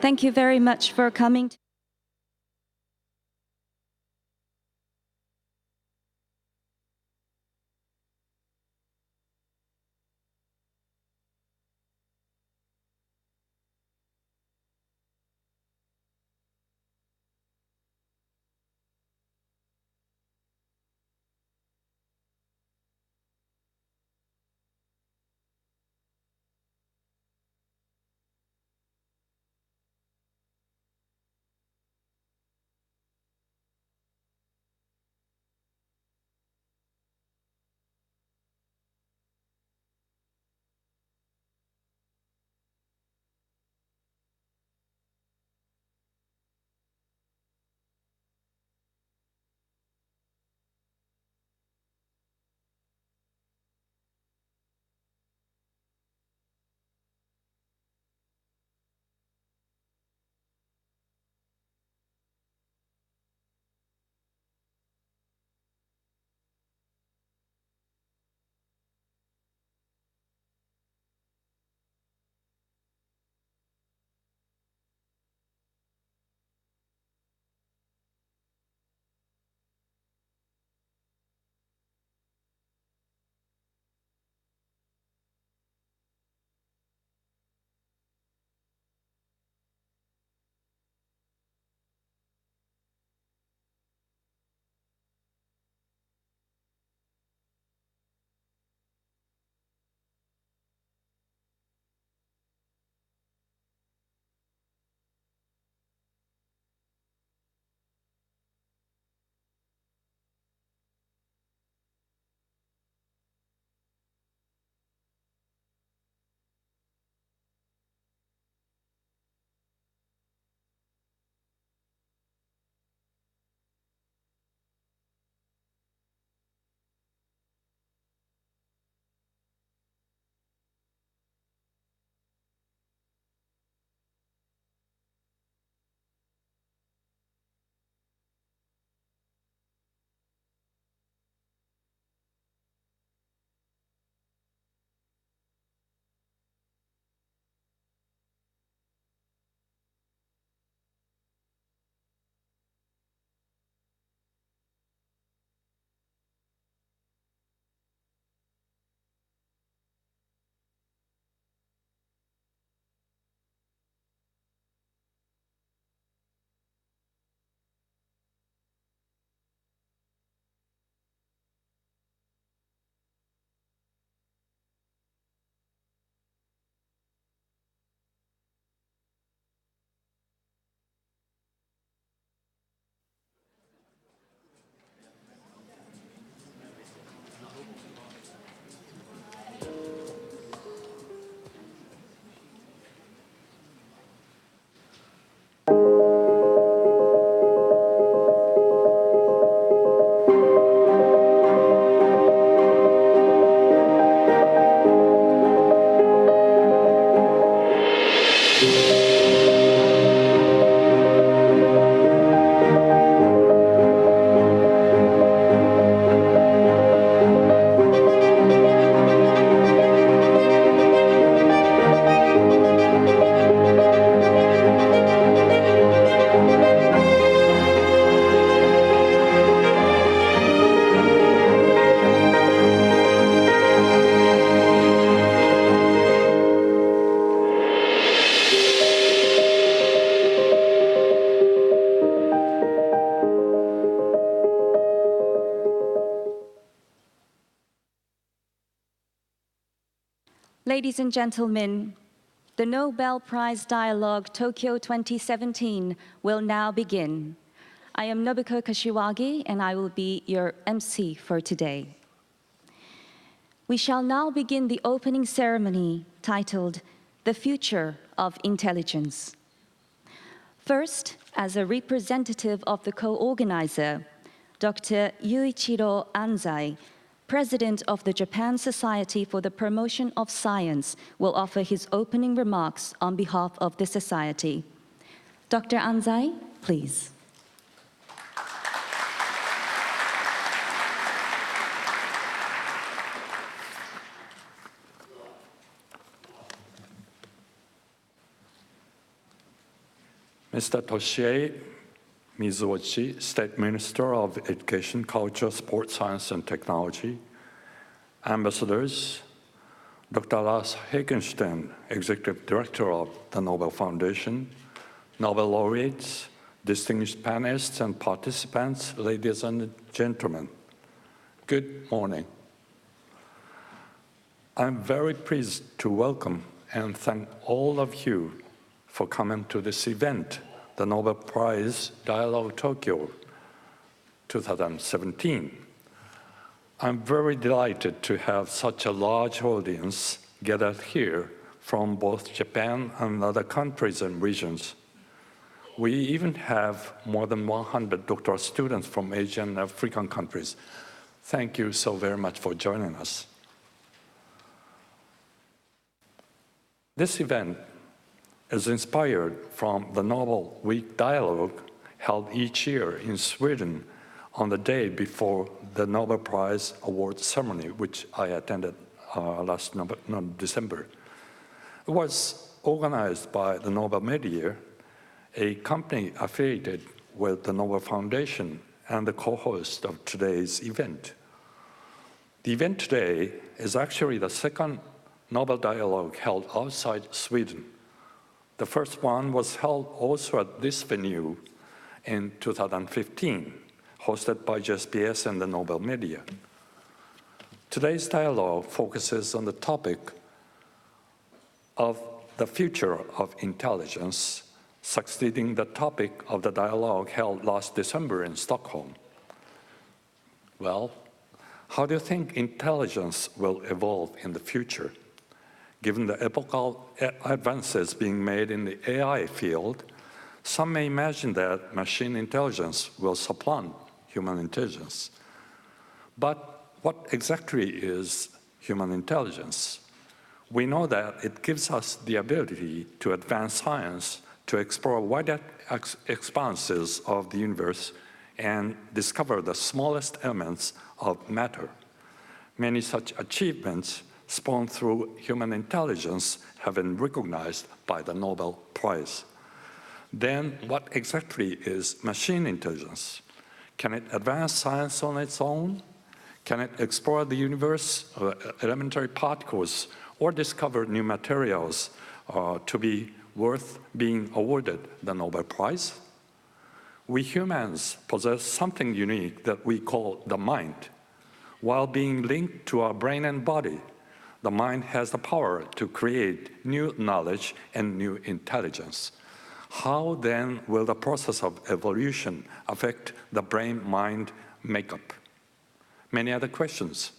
Thank you very much for coming. Ladies and gentlemen, the Nobel Prize Dialogue Tokyo 2017 will now begin. I am Nobuko Kashiwagi, and I will be your MC for today. We shall now begin the opening ceremony titled The Future of Intelligence. First, as a representative of the co-organizer, Dr. Yuichiro Anzai, President of the Japan Society for the Promotion of Science, will offer his opening remarks on behalf of the Society. Dr. Anzai, please. Mr. Toshie Mizuochi, State Minister of Education, Culture, Sport, Science, and Technology, ambassadors, Dr. Lars Hagenstein, Executive Director of the Nobel Foundation, Nobel laureates, distinguished panelists and participants, ladies and gentlemen, good morning. I'm very pleased to welcome and thank all of you for coming to this event, the Nobel Prize Dialogue Tokyo 2017. I'm very delighted to have such a large audience gathered here from both Japan and other countries and regions. We even have more than 100 doctoral students from Asian and African countries. Thank you so very much for joining us. This event is inspired from the Nobel Week Dialogue held each year in Sweden on the day before the Nobel Prize award ceremony, which I attended last December. It was organized by the Nobel Media, a company affiliated with the Nobel Foundation and the co-host of today's event. The event today is actually the second Nobel Dialogue held outside Sweden. The first one was held also at this venue in 2015, hosted by JSPS and the Nobel Media. Today's dialogue focuses on the topic of the future of intelligence, succeeding the topic of the dialogue held last December in Stockholm. Well, how do you think intelligence will evolve in the future? Given the epochal advances being made in the AI field, some may imagine that machine intelligence will supplant human intelligence. But what exactly is human intelligence? We know that it gives us the ability to advance science, to explore wider expanses of the universe and discover the smallest elements of matter. Many such achievements spawned through human intelligence have been recognized by the Nobel Prize. Then what exactly is machine intelligence? Can it advance science on its own? Can it explore the universe, elementary particles, or discover new materials to be worth being awarded the Nobel Prize? We humans possess something unique that we call the mind. While being linked to our brain and body, the mind has the power to create new knowledge and new intelligence. How then will the process of evolution affect the brain-mind makeup? Many other questions.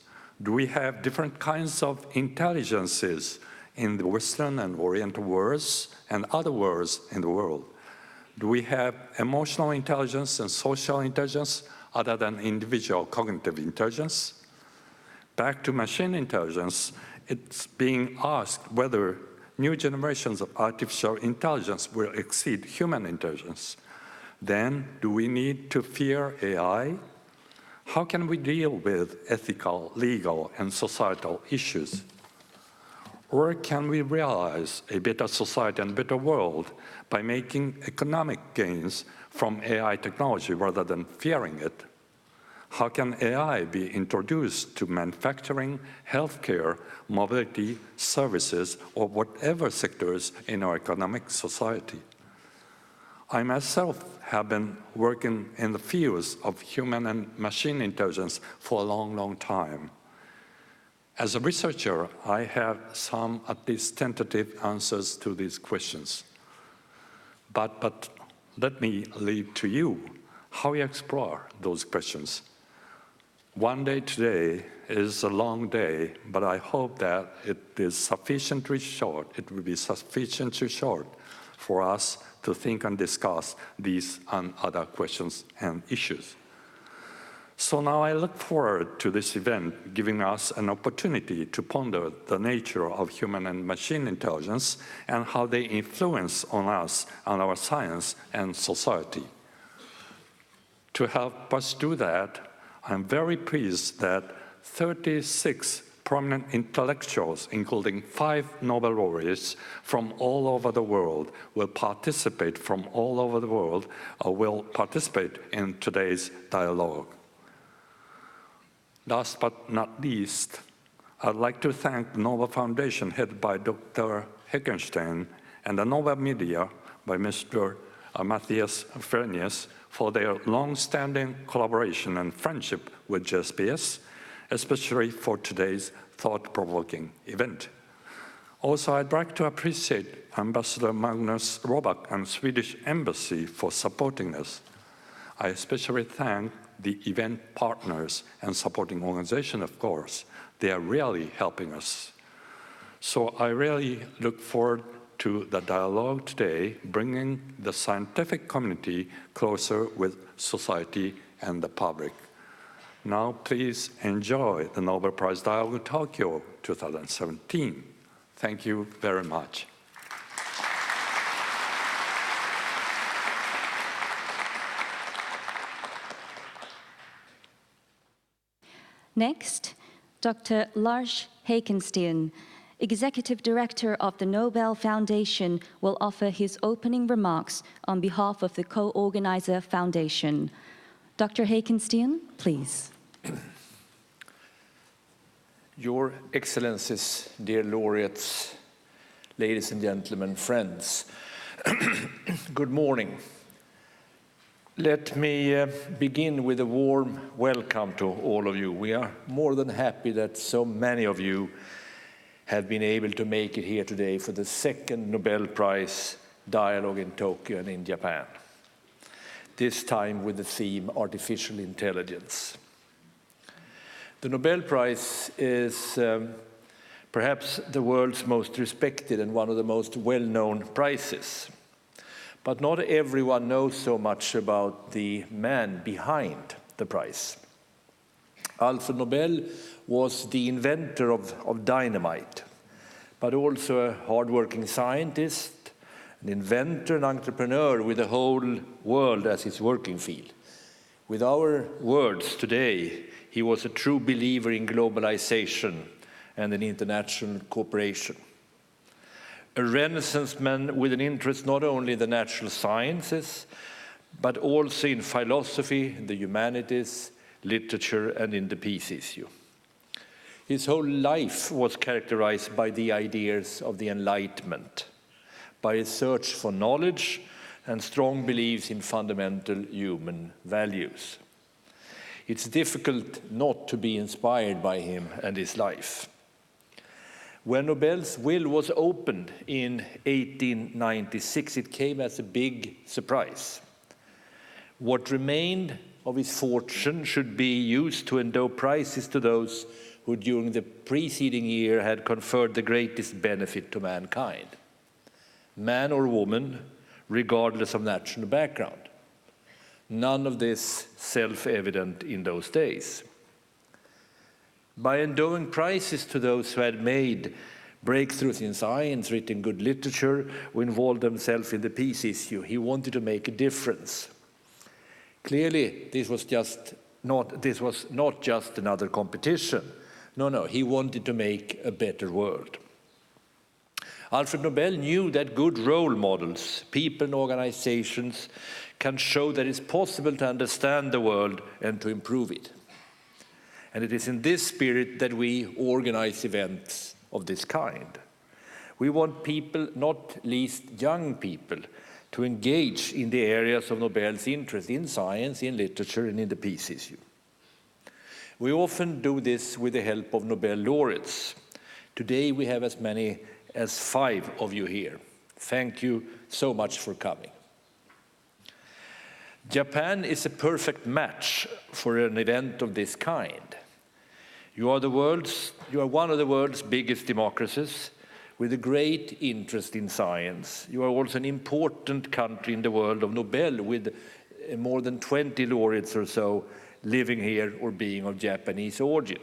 Do we have different kinds of intelligences in the Western and Oriental worlds and other worlds in the world? Do we have emotional intelligence and social intelligence other than individual cognitive intelligence? Back to machine intelligence, it's being asked whether new generations of artificial intelligence will exceed human intelligence. Then, do we need to fear AI? How can we deal with ethical, legal, and societal issues? Or can we realize a better society and better world by making economic gains from AI technology rather than fearing it? How can AI be introduced to manufacturing, healthcare, mobility, services, or whatever sectors in our economic society? I myself have been working in the fields of human and machine intelligence for a long, long time. As a researcher, I have some at least tentative answers to these questions. But let me leave to you how you explore those questions. One day today is a long day, but I hope that it is sufficiently short, it will be sufficiently short for us to think and discuss these and other questions and issues. So now I look forward to this event, giving us an opportunity to ponder the nature of human and machine intelligence and how they influence on us and our science and society. To help us do that, I'm very pleased that 36 prominent intellectuals, including 5 Nobel laureates from all over the world, will participate in today's dialogue. Last but not least, I'd like to thank the Nobel Foundation headed by Dr. Heckenstein and the Nobel Media by Mr. Matthias Frenius for their long-standing collaboration and friendship with JSPS, especially for today's thought-provoking event. Also, I'd like to appreciate Ambassador Magnus Robak and Swedish Embassy for supporting us. I especially thank the event partners and supporting organization, of course. They are really helping us. So I really look forward to the dialogue today, bringing the scientific community closer with society and the public. Now, please enjoy the Nobel Prize Dialogue Tokyo 2017. Thank you very much. Next, Dr. Lars Heikensten, Executive Director of the Nobel Foundation, will offer his opening remarks on behalf of the co-organizer foundation. Dr. Heikensten, please. Your Excellencies, dear laureates, ladies and gentlemen, friends, good morning. Let me begin with a warm welcome to all of you. We are more than happy that so many of you have been able to make it here today for the second Nobel Prize Dialogue in Tokyo and in Japan, this time with the theme Artificial Intelligence. The Nobel Prize is perhaps the world's most respected and one of the most well-known prizes. But not everyone knows so much about the man behind the prize. Alfred Nobel was the inventor of dynamite, but also a hard-working scientist, an inventor, an entrepreneur with the whole world as his working field. With our words today, he was a true believer in globalization and in international cooperation. A Renaissance man with an interest not only in the natural sciences, but also in philosophy, the humanities, literature, and in the peace issue. His whole life was characterized by the ideas of the Enlightenment, by a search for knowledge and strong beliefs in fundamental human values. It's difficult not to be inspired by him and his life. When Nobel's will was opened in 1896, it came as a big surprise. What remained of his fortune should be used to endow prizes to those who during the preceding year had conferred the greatest benefit to mankind, man or woman, regardless of national background. None of this self-evident in those days. By endowing prizes to those who had made breakthroughs in science, written good literature, who involved themselves in the peace issue, he wanted to make a difference. Clearly, this was not just another competition. No, he wanted to make a better world. Alfred Nobel knew that good role models, people and organizations, can show that it's possible to understand the world and to improve it. And it is in this spirit that we organize events of this kind. We want people, not least young people, to engage in the areas of Nobel's interest in science, in literature, and in the peace issue. We often do this with the help of Nobel laureates. Today we have as many as 5 of you here. Thank you so much for coming. Japan is a perfect match for an event of this kind. You are one of the world's biggest democracies with a great interest in science. You are also an important country in the world of Nobel with more than 20 laureates or so living here or being of Japanese origin.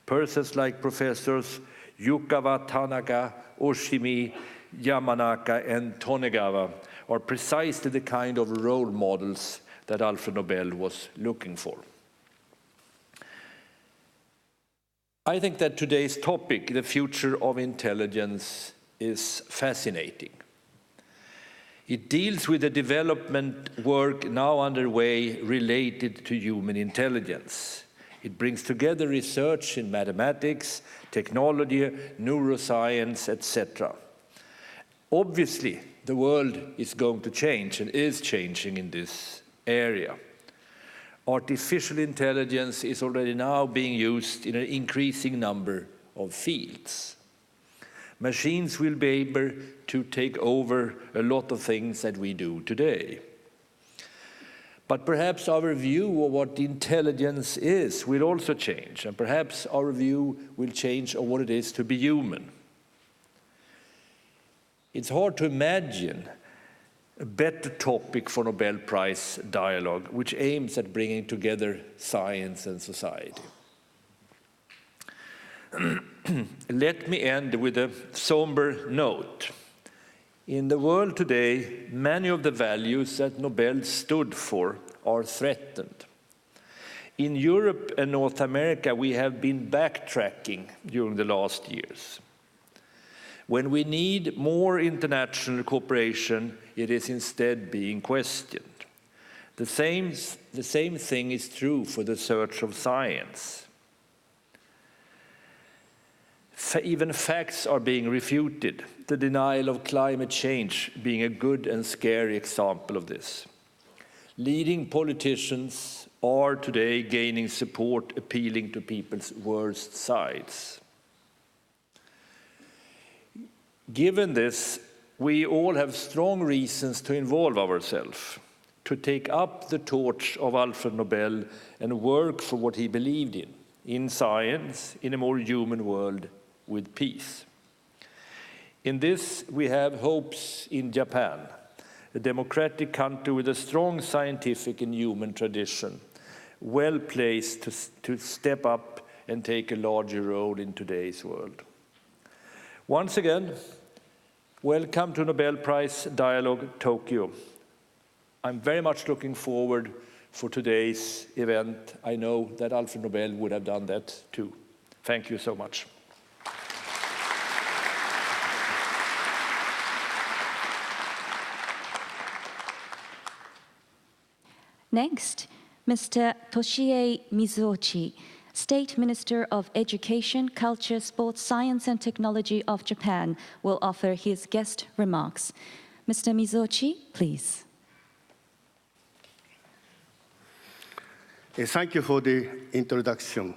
Persons like Professors Yukawa, Tanaka, Oshimi, Yamanaka, and Tonegawa are precisely the kind of role models that Alfred Nobel was looking for. I think that today's topic, the future of intelligence, is fascinating. It deals with the development work now underway related to human intelligence. It brings together research in mathematics, technology, neuroscience, etc. Obviously, the world is going to change and is changing in this area. Artificial intelligence is already now being used in an increasing number of fields. Machines will be able to take over a lot of things that we do today. But perhaps our view of what intelligence is will also change, and perhaps our view will change on what it is to be human. It's hard to imagine a better topic for Nobel Prize dialogue, which aims at bringing together science and society. Let me end with a somber note. In the world today, many of the values that Nobel stood for are threatened. In Europe and North America, we have been backtracking during the last years. When we need more international cooperation, it is instead being questioned. The same thing is true for the search of science. Even facts are being refuted, the denial of climate change being a good and scary example of this. Leading politicians are today gaining support, appealing to people's worst sides. Given this, we all have strong reasons to involve ourselves, to take up the torch of Alfred Nobel and work for what he believed in science, in a more human world with peace. In this, we have hopes in Japan, a democratic country with a strong scientific and human tradition, well placed to step up and take a larger role in today's world. Once again, welcome to Nobel Prize Dialogue Tokyo. I'm very much looking forward for today's event. I know that Alfred Nobel would have done that too. Thank you so much. Next, Mr. Toshie Mizuochi, State Minister of Education, Culture, Sports, Science and Technology of Japan, will offer his guest remarks. Mr. Mizuochi, please. Thank you for the introduction.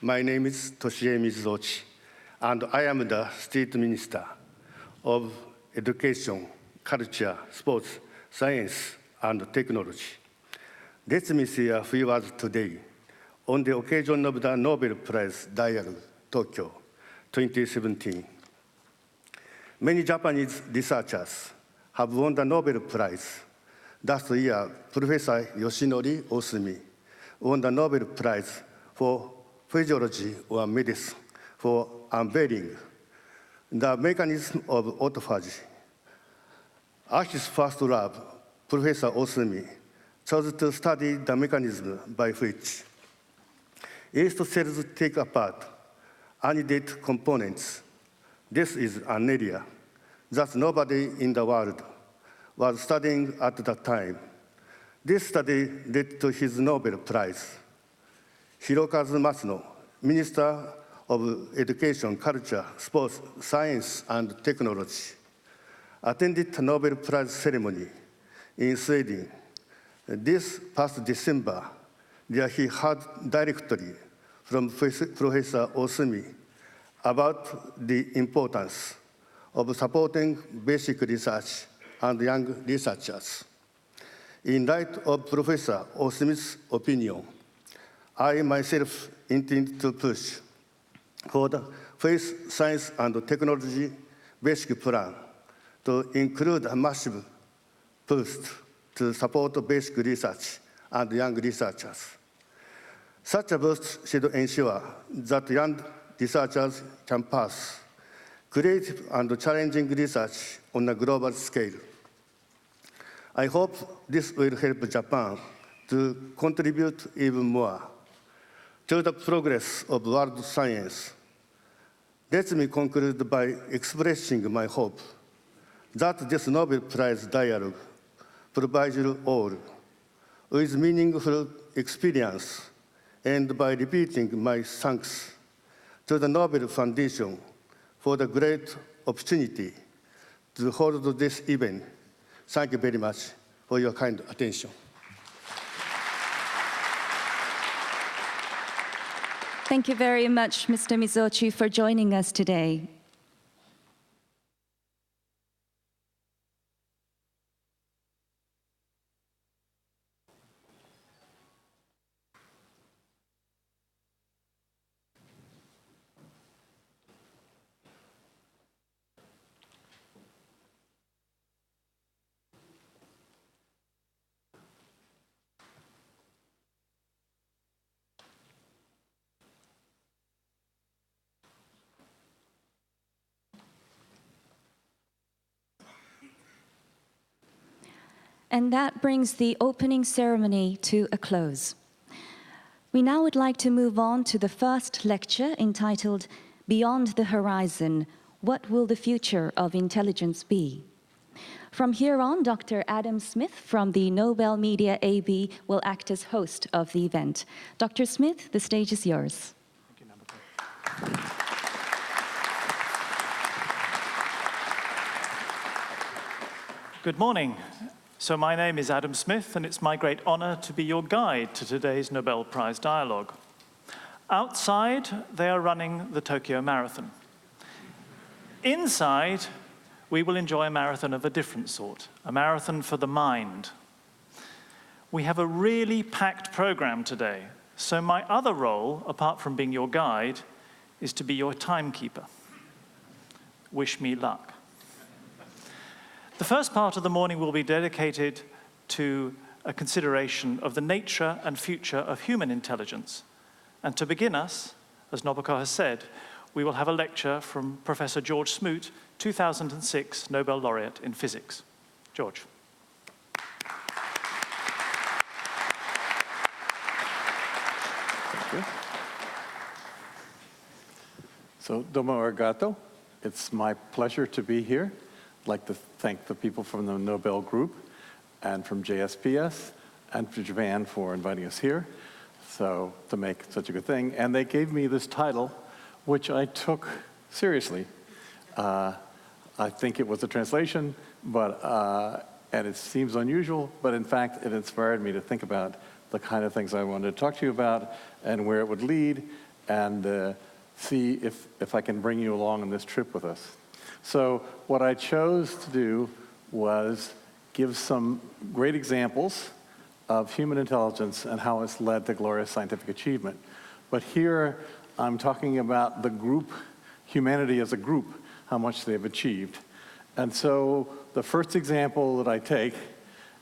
My name is Toshie Mizuochi, and I am the State Minister of Education, Culture, Sports, Science and Technology. Let me say a few words today on the occasion of the Nobel Prize Dialogue Tokyo 2017. Many Japanese researchers have won the Nobel Prize. Last year, Professor Yoshinori Osumi won the Nobel Prize for physiology or medicine for unveiling the mechanism of autophagy. Ash's first lab, Professor Osumi, chose to study the mechanism by which yeast cells take apart unneeded components. This is an area that nobody in the world was studying at that time. This study led to his Nobel Prize. Hirokazu Matsuno, Minister of Education, Culture, Sports, Science and Technology, attended the Nobel Prize ceremony in Sweden this past December. There he heard directly from Professor Osumi about the importance of supporting basic research and young researchers. In light of Professor Osumi's opinion, I myself intend to push for the Faith, Science and Technology Basic Plan to include a massive boost to support basic research and young researchers. Such a boost should ensure that young researchers can pursue creative and challenging research on a global scale. I hope this will help Japan to contribute even more to the progress of world science. Let me conclude by expressing my hope that this Nobel Prize dialogue provides you all with meaningful experience, and by repeating my thanks to the Nobel Foundation for the great opportunity to hold this event. Thank you very much for your kind attention. Thank you very much, Mr. Mizochi, for joining us today. And that brings the opening ceremony to a close. We now would like to move on to the first lecture entitled Beyond the Horizon, What Will the Future of Intelligence Be? From here on, Dr. Adam Smith from the Nobel Media AB will act as host of the event. Dr. Smith, the stage is yours. Thank you, Nobel. Good morning. So my name is Adam Smith, and it's my great honor to be your guide to today's Nobel Prize Dialogue. Outside, they are running the Tokyo Marathon. Inside, we will enjoy a marathon of a different sort, a marathon for the mind. We have a really packed program today, so my other role, apart from being your guide, is to be your timekeeper. Wish me luck. The first part of the morning will be dedicated to a consideration of the nature and future of human intelligence. And to begin us, as Nobuko has said, we will have a lecture from Professor George Smoot, 2006 Nobel laureate in physics. George. Thank you. So, domo arigato. It's my pleasure to be here. I'd like to thank the people from the Nobel Group and from JSPS and from Japan for inviting us here so to make such a good thing. And they gave me this title, which I took seriously. I think it was a translation, and it seems unusual, but in fact, it inspired me to think about the kind of things I wanted to talk to you about and where it would lead, and see if I can bring you along on this trip with us. So what I chose to do was give some great examples of human intelligence and how it's led to glorious scientific achievement. But here I'm talking about the group, humanity as a group, how much they've achieved. And so the first example that I take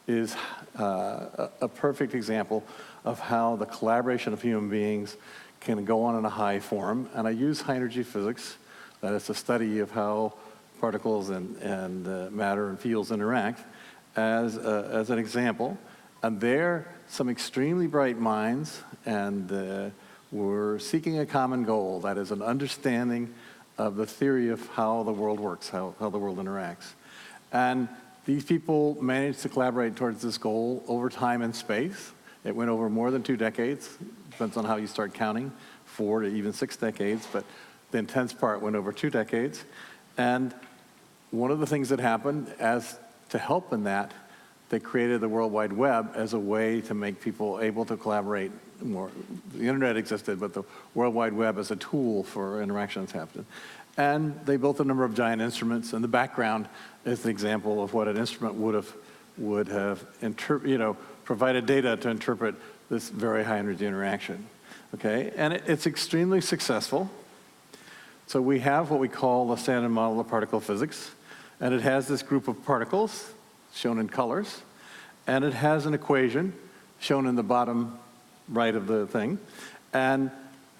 is a perfect example of how the collaboration of human beings can go on in a high form. And I use high energy physics, that is the study of how particles and matter and fields interact, as an example. And there, some extremely bright minds and were seeking a common goal, that is an understanding of the theory of how the world works, how the world interacts. And these people managed to collaborate towards this goal over time and space. It went over more than 2 decades, depends on how you start counting, 4 to even 6 decades, but the intense part went over 2 decades. And one of the things that happened, as to help in that, they created the World Wide Web as a way to make people able to collaborate more. The internet existed, but the World Wide Web as a tool for interactions happened. And they built a number of giant instruments, and the background is the example of what an instrument would have provided data to interpret this very high energy interaction. Okay, and it's extremely successful. So we have what we call the standard model of particle physics, and it has this group of particles shown in colors, and it has an equation shown in the bottom right of the thing. And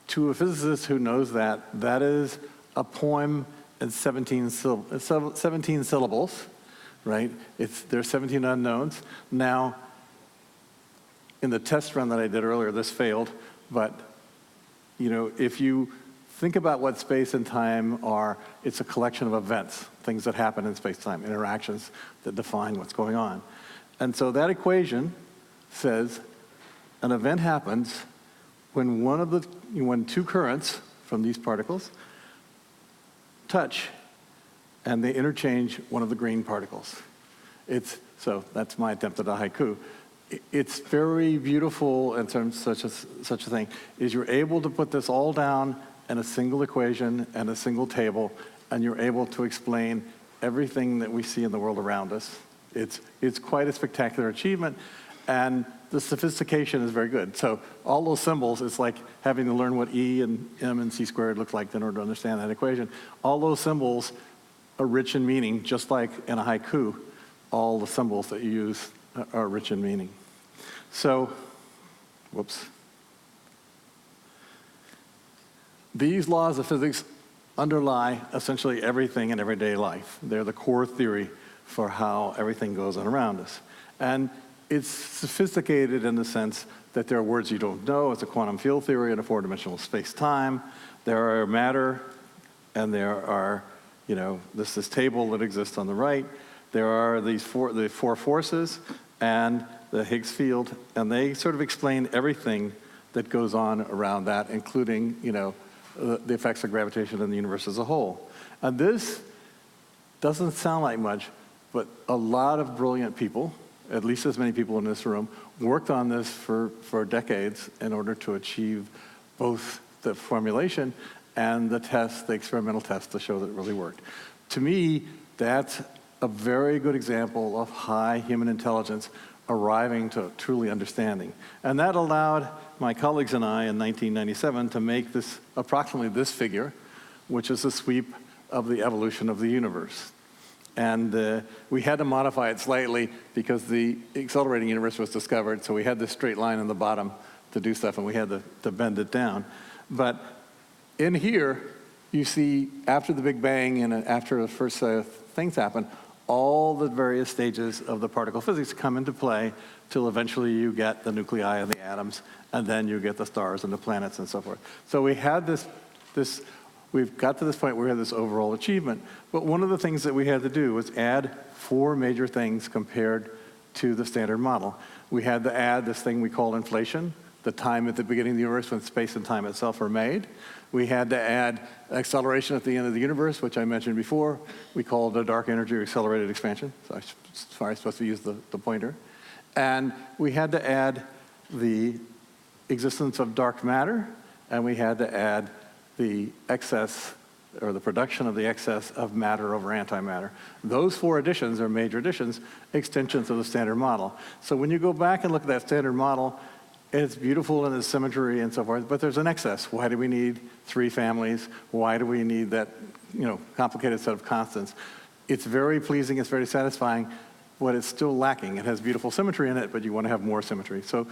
to a physicist who knows that, that is a poem in 17 syllables, right? There's 17 unknowns. Now, in the test run that I did earlier, this failed, but you know, if you think about what space and time are, it's a collection of events, things that happen in space-time, interactions that define what's going on. And so that equation says an event happens when two currents from these particles touch and they interchange one of the green particles. So that's my attempt at a haiku. It's very beautiful in terms of such a thing, is you're able to put this all down in a single equation and a single table, and you're able to explain everything that we see in the world around us. It's quite a spectacular achievement, and the sophistication is very good. So all those symbols, it's like having to learn what E and M and C squared look like in order to understand that equation. All those symbols are rich in meaning, just like in a haiku, all the symbols that you use are rich in meaning. So, whoops. These laws of physics underlie essentially everything in everyday life. They're the core theory for how everything goes on around us. And it's sophisticated in the sense that there are words you don't know. It's a quantum field theory in a four-dimensional space-time. There are matter, and there are, this table that exists on the right. There are the four forces and the Higgs field, and they sort of explain everything that goes on around that, including, the effects of gravitation in the universe as a whole. And this doesn't sound like much, but a lot of brilliant people, at least as many people in this room, worked on this for decades in order to achieve both the formulation and the experimental test to show that it really worked. To me, that's a very good example of high human intelligence arriving to truly understanding. And that allowed my colleagues and I in 1997 to make approximately this figure, which is a sweep of the evolution of the universe. And we had to modify it slightly because the accelerating universe was discovered, so we had this straight line in the bottom to do stuff, and we had to bend it down. But in here, you see, after the Big Bang and after the first things happen, all the various stages of the particle physics come into play till eventually you get the nuclei and the atoms, and then you get the stars and the planets and so forth. So we had we've got to this point where we had this overall achievement. But one of the things that we had to do was add 4 major things compared to the standard model. We had to add this thing we call inflation, the time at the beginning of the universe when space and time itself are made. We had to add acceleration at the end of the universe, which I mentioned before. We called the dark energy accelerated expansion. So I'm supposed to use the pointer. And we had to add the existence of dark matter, and we had to add the excess, or the production of the excess of matter over antimatter. Those 4 additions are major additions, extensions of the standard model. So when you go back and look at that standard model, it's beautiful in its symmetry and so forth, but there's an excess. Why do we need 3 families? Why do we need that, complicated set of constants? It's very pleasing, it's very satisfying, but it's still lacking. It has beautiful symmetry in it, but you want to have more symmetry. So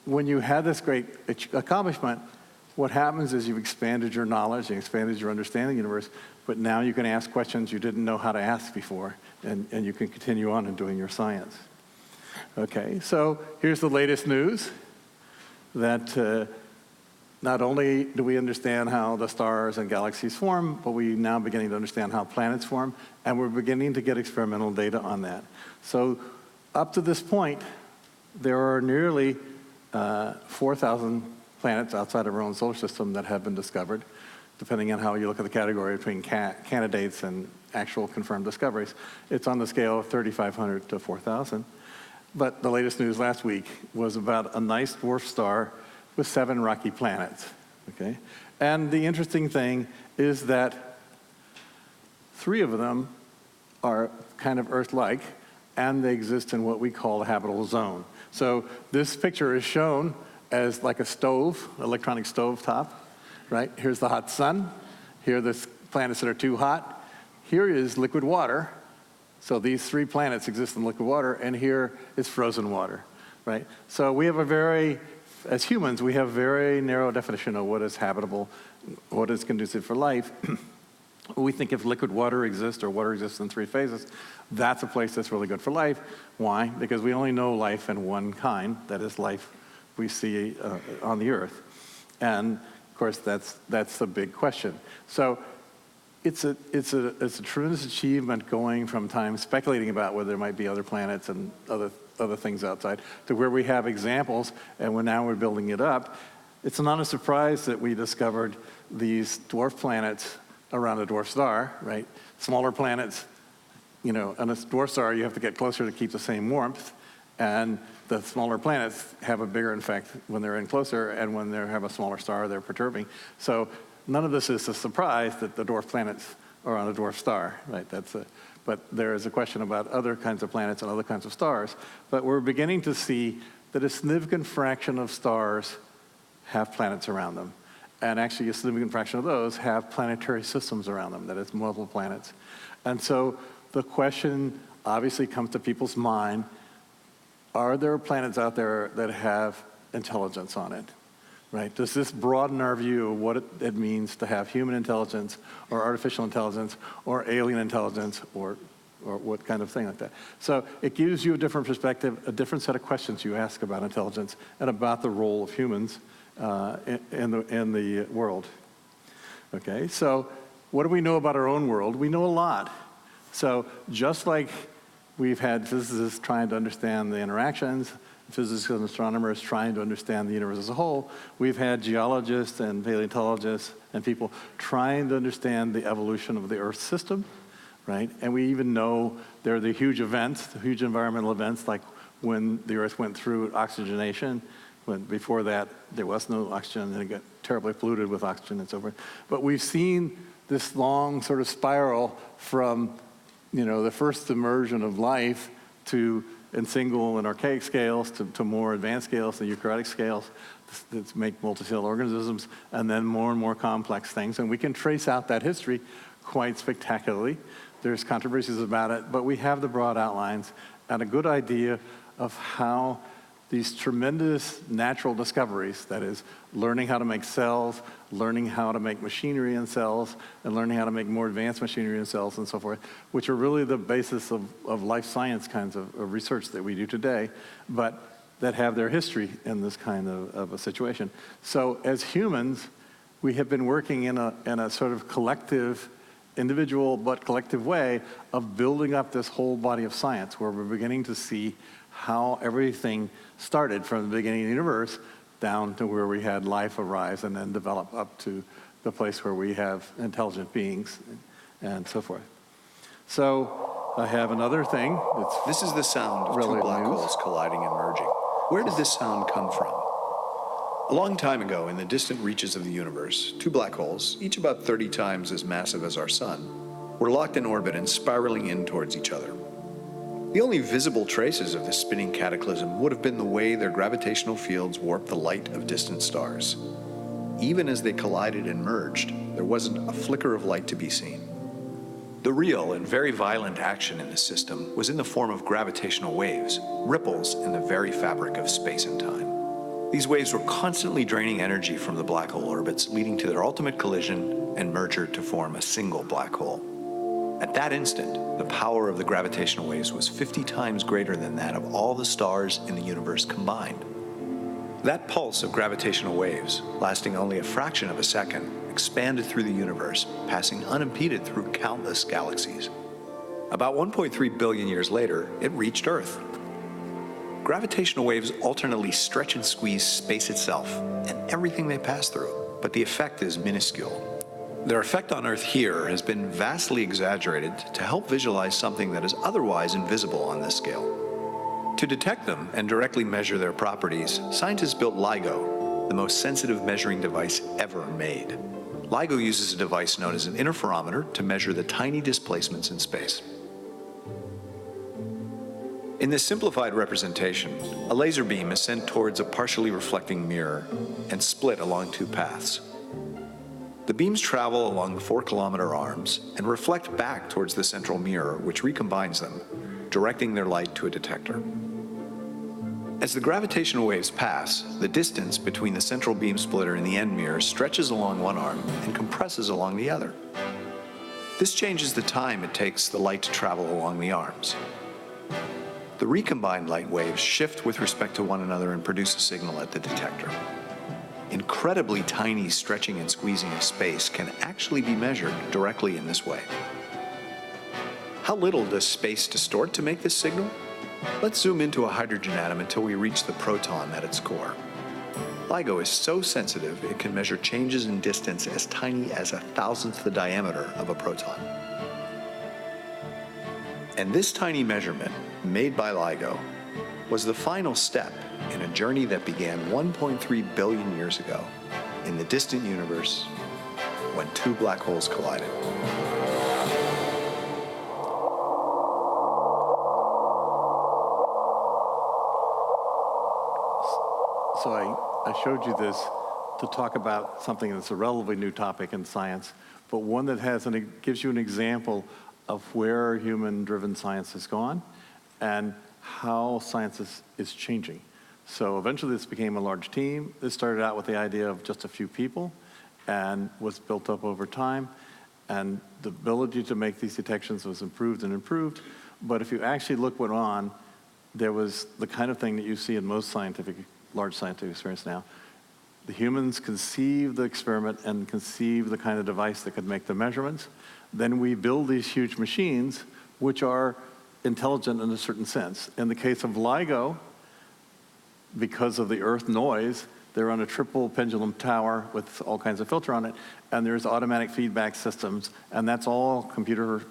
when you had this great accomplishment, what happens is you've expanded your knowledge, you expanded your understanding of the universe, but now you can ask questions you didn't know how to ask before, and you can continue on in doing your science. Okay, so here's the latest news, that not only do we understand how the stars and galaxies form, but we're now beginning to understand how planets form, and we're beginning to get experimental data on that. So up to this point, there are nearly 4,000 planets outside of our own solar system that have been discovered, depending on how you look at the category between candidates and actual confirmed discoveries. It's on the scale of 3,500 to 4,000. But the latest news last week was about a nice dwarf star with 7 rocky planets, okay? And the interesting thing is that 3 of them are kind of Earth-like, and they exist in what we call a habitable zone. So this picture is shown as like a stove, electronic stove top, right? Here's the hot sun. Here are the planets that are too hot. Here is liquid water. So these 3 planets exist in liquid water, and here is frozen water, right? So we have as humans, we have a very narrow definition of what is habitable, what is conducive for life. We think if liquid water exists or water exists in 3 phases, that's a place that's really good for life. Why? Because we only know life in one kind, that is life we see on the Earth. And Of course, that's the big question. So it's a tremendous achievement going from time speculating about whether there might be other planets and other things outside to where we have examples, and now we're building it up. It's not a surprise that we discovered these dwarf planets around a dwarf star, right? Smaller planets, on a dwarf star, you have to get closer to keep the same warmth, and the smaller planets have a bigger effect when they're in closer, and when they have a smaller star, they're perturbing. So none of this is a surprise that the dwarf planets are on a dwarf star, right? But there is a question about other kinds of planets and other kinds of stars. But we're beginning to see that a significant fraction of stars have planets around them. And actually, a significant fraction of those have planetary systems around them, that is, multiple planets. And so the question obviously comes to people's mind, are there planets out there that have intelligence on it, right? Does this broaden our view of what it means to have human intelligence or artificial intelligence or alien intelligence or what kind of thing like that? So it gives you a different perspective, a different set of questions you ask about intelligence and about the role of humans in the world. Okay, so what do we know about our own world? We know a lot. So just like we've had physicists trying to understand the interactions, physicists and astronomers trying to understand the universe as a whole, we've had geologists and paleontologists and people trying to understand the evolution of the Earth system, right? And we even know there are the huge events, the huge environmental events, like when the Earth went through oxygenation, when before that there was no oxygen and it got terribly polluted with oxygen and so forth. But we've seen this long sort of spiral from the first immersion of life in single and archaic scales to more advanced scales, the eukaryotic scales that make multicellular organisms, and then more and more complex things. And we can trace out that history quite spectacularly. There's controversies about it, but we have the broad outlines and a good idea of how these tremendous natural discoveries, that is, learning how to make cells, learning how to make machinery in cells, and learning how to make more advanced machinery in cells and so forth, which are really the basis of life science kinds of research that we do today, but that have their history in this kind of a situation. So as humans, we have been working in a sort of collective, individual but collective way of building up this whole body of science, where we're beginning to see how everything started from the beginning of the universe down to where we had life arise and then develop up to the place where we have intelligent beings and so forth. So I have another thing that's This is the sound of really two black news. holes colliding and merging. Where did this sound come from? A long time ago, in the distant reaches of the universe, two black holes, each about 30 times as massive as our sun, were locked in orbit and spiraling in towards each other. The only visible traces of this spinning cataclysm would have been the way their gravitational fields warped the light of distant stars. Even as they collided and merged, there wasn't a flicker of light to be seen. The real and very violent action in the system was in the form of gravitational waves, ripples in the very fabric of space and time. These waves were constantly draining energy from the black hole orbits, leading to their ultimate collision and merger to form a single black hole. At that instant, the power of the gravitational waves was 50 times greater than that of all the stars in the universe combined. That pulse of gravitational waves, lasting only a fraction of a second, expanded through the universe, passing unimpeded through countless galaxies. About 1.3 billion years later, it reached Earth. Gravitational waves alternately stretch and squeeze space itself and everything they pass through, but the effect is minuscule. Their effect on Earth here has been vastly exaggerated to help visualize something that is otherwise invisible on this scale. To detect them and directly measure their properties, scientists built LIGO, the most sensitive measuring device ever made. LIGO uses a device known as an interferometer to measure the tiny displacements in space. In this simplified representation, a laser beam is sent towards a partially reflecting mirror and split along two paths. The beams travel along the 4-kilometer arms and reflect back towards the central mirror, which recombines them, directing their light to a detector. As the gravitational waves pass, the distance between the central beam splitter and the end mirror stretches along one arm and compresses along the other. This changes the time it takes the light to travel along the arms. The recombined light waves shift with respect to one another and produce a signal at the detector. incredibly tiny stretching and squeezing of space can actually be measured directly in this way. How little does space distort to make this signal? Let's zoom into a hydrogen atom until we reach the proton at its core. LIGO is so sensitive it can measure changes in distance as tiny as 1,000th the diameter of a proton. And this tiny measurement, made by LIGO, was the final step in a journey that began 1.3 billion years ago in the distant universe when two black holes collided. So I showed you this to talk about something that's a relatively new topic in science, but one that gives you an example of where human-driven science has gone and how science is changing. So eventually this became a large team. This started out with the idea of just a few people and was built up over time. And the ability to make these detections was improved and improved. But if you actually look what went on, there was the kind of thing that you see in most large scientific experiments now. The humans conceive the experiment and conceive the kind of device that could make the measurements. Then we build these huge machines, which are intelligent in a certain sense. In the case of LIGO, because of the Earth noise, they're on a triple pendulum tower with all kinds of filter on it, and there's automatic feedback systems, and that's all computer,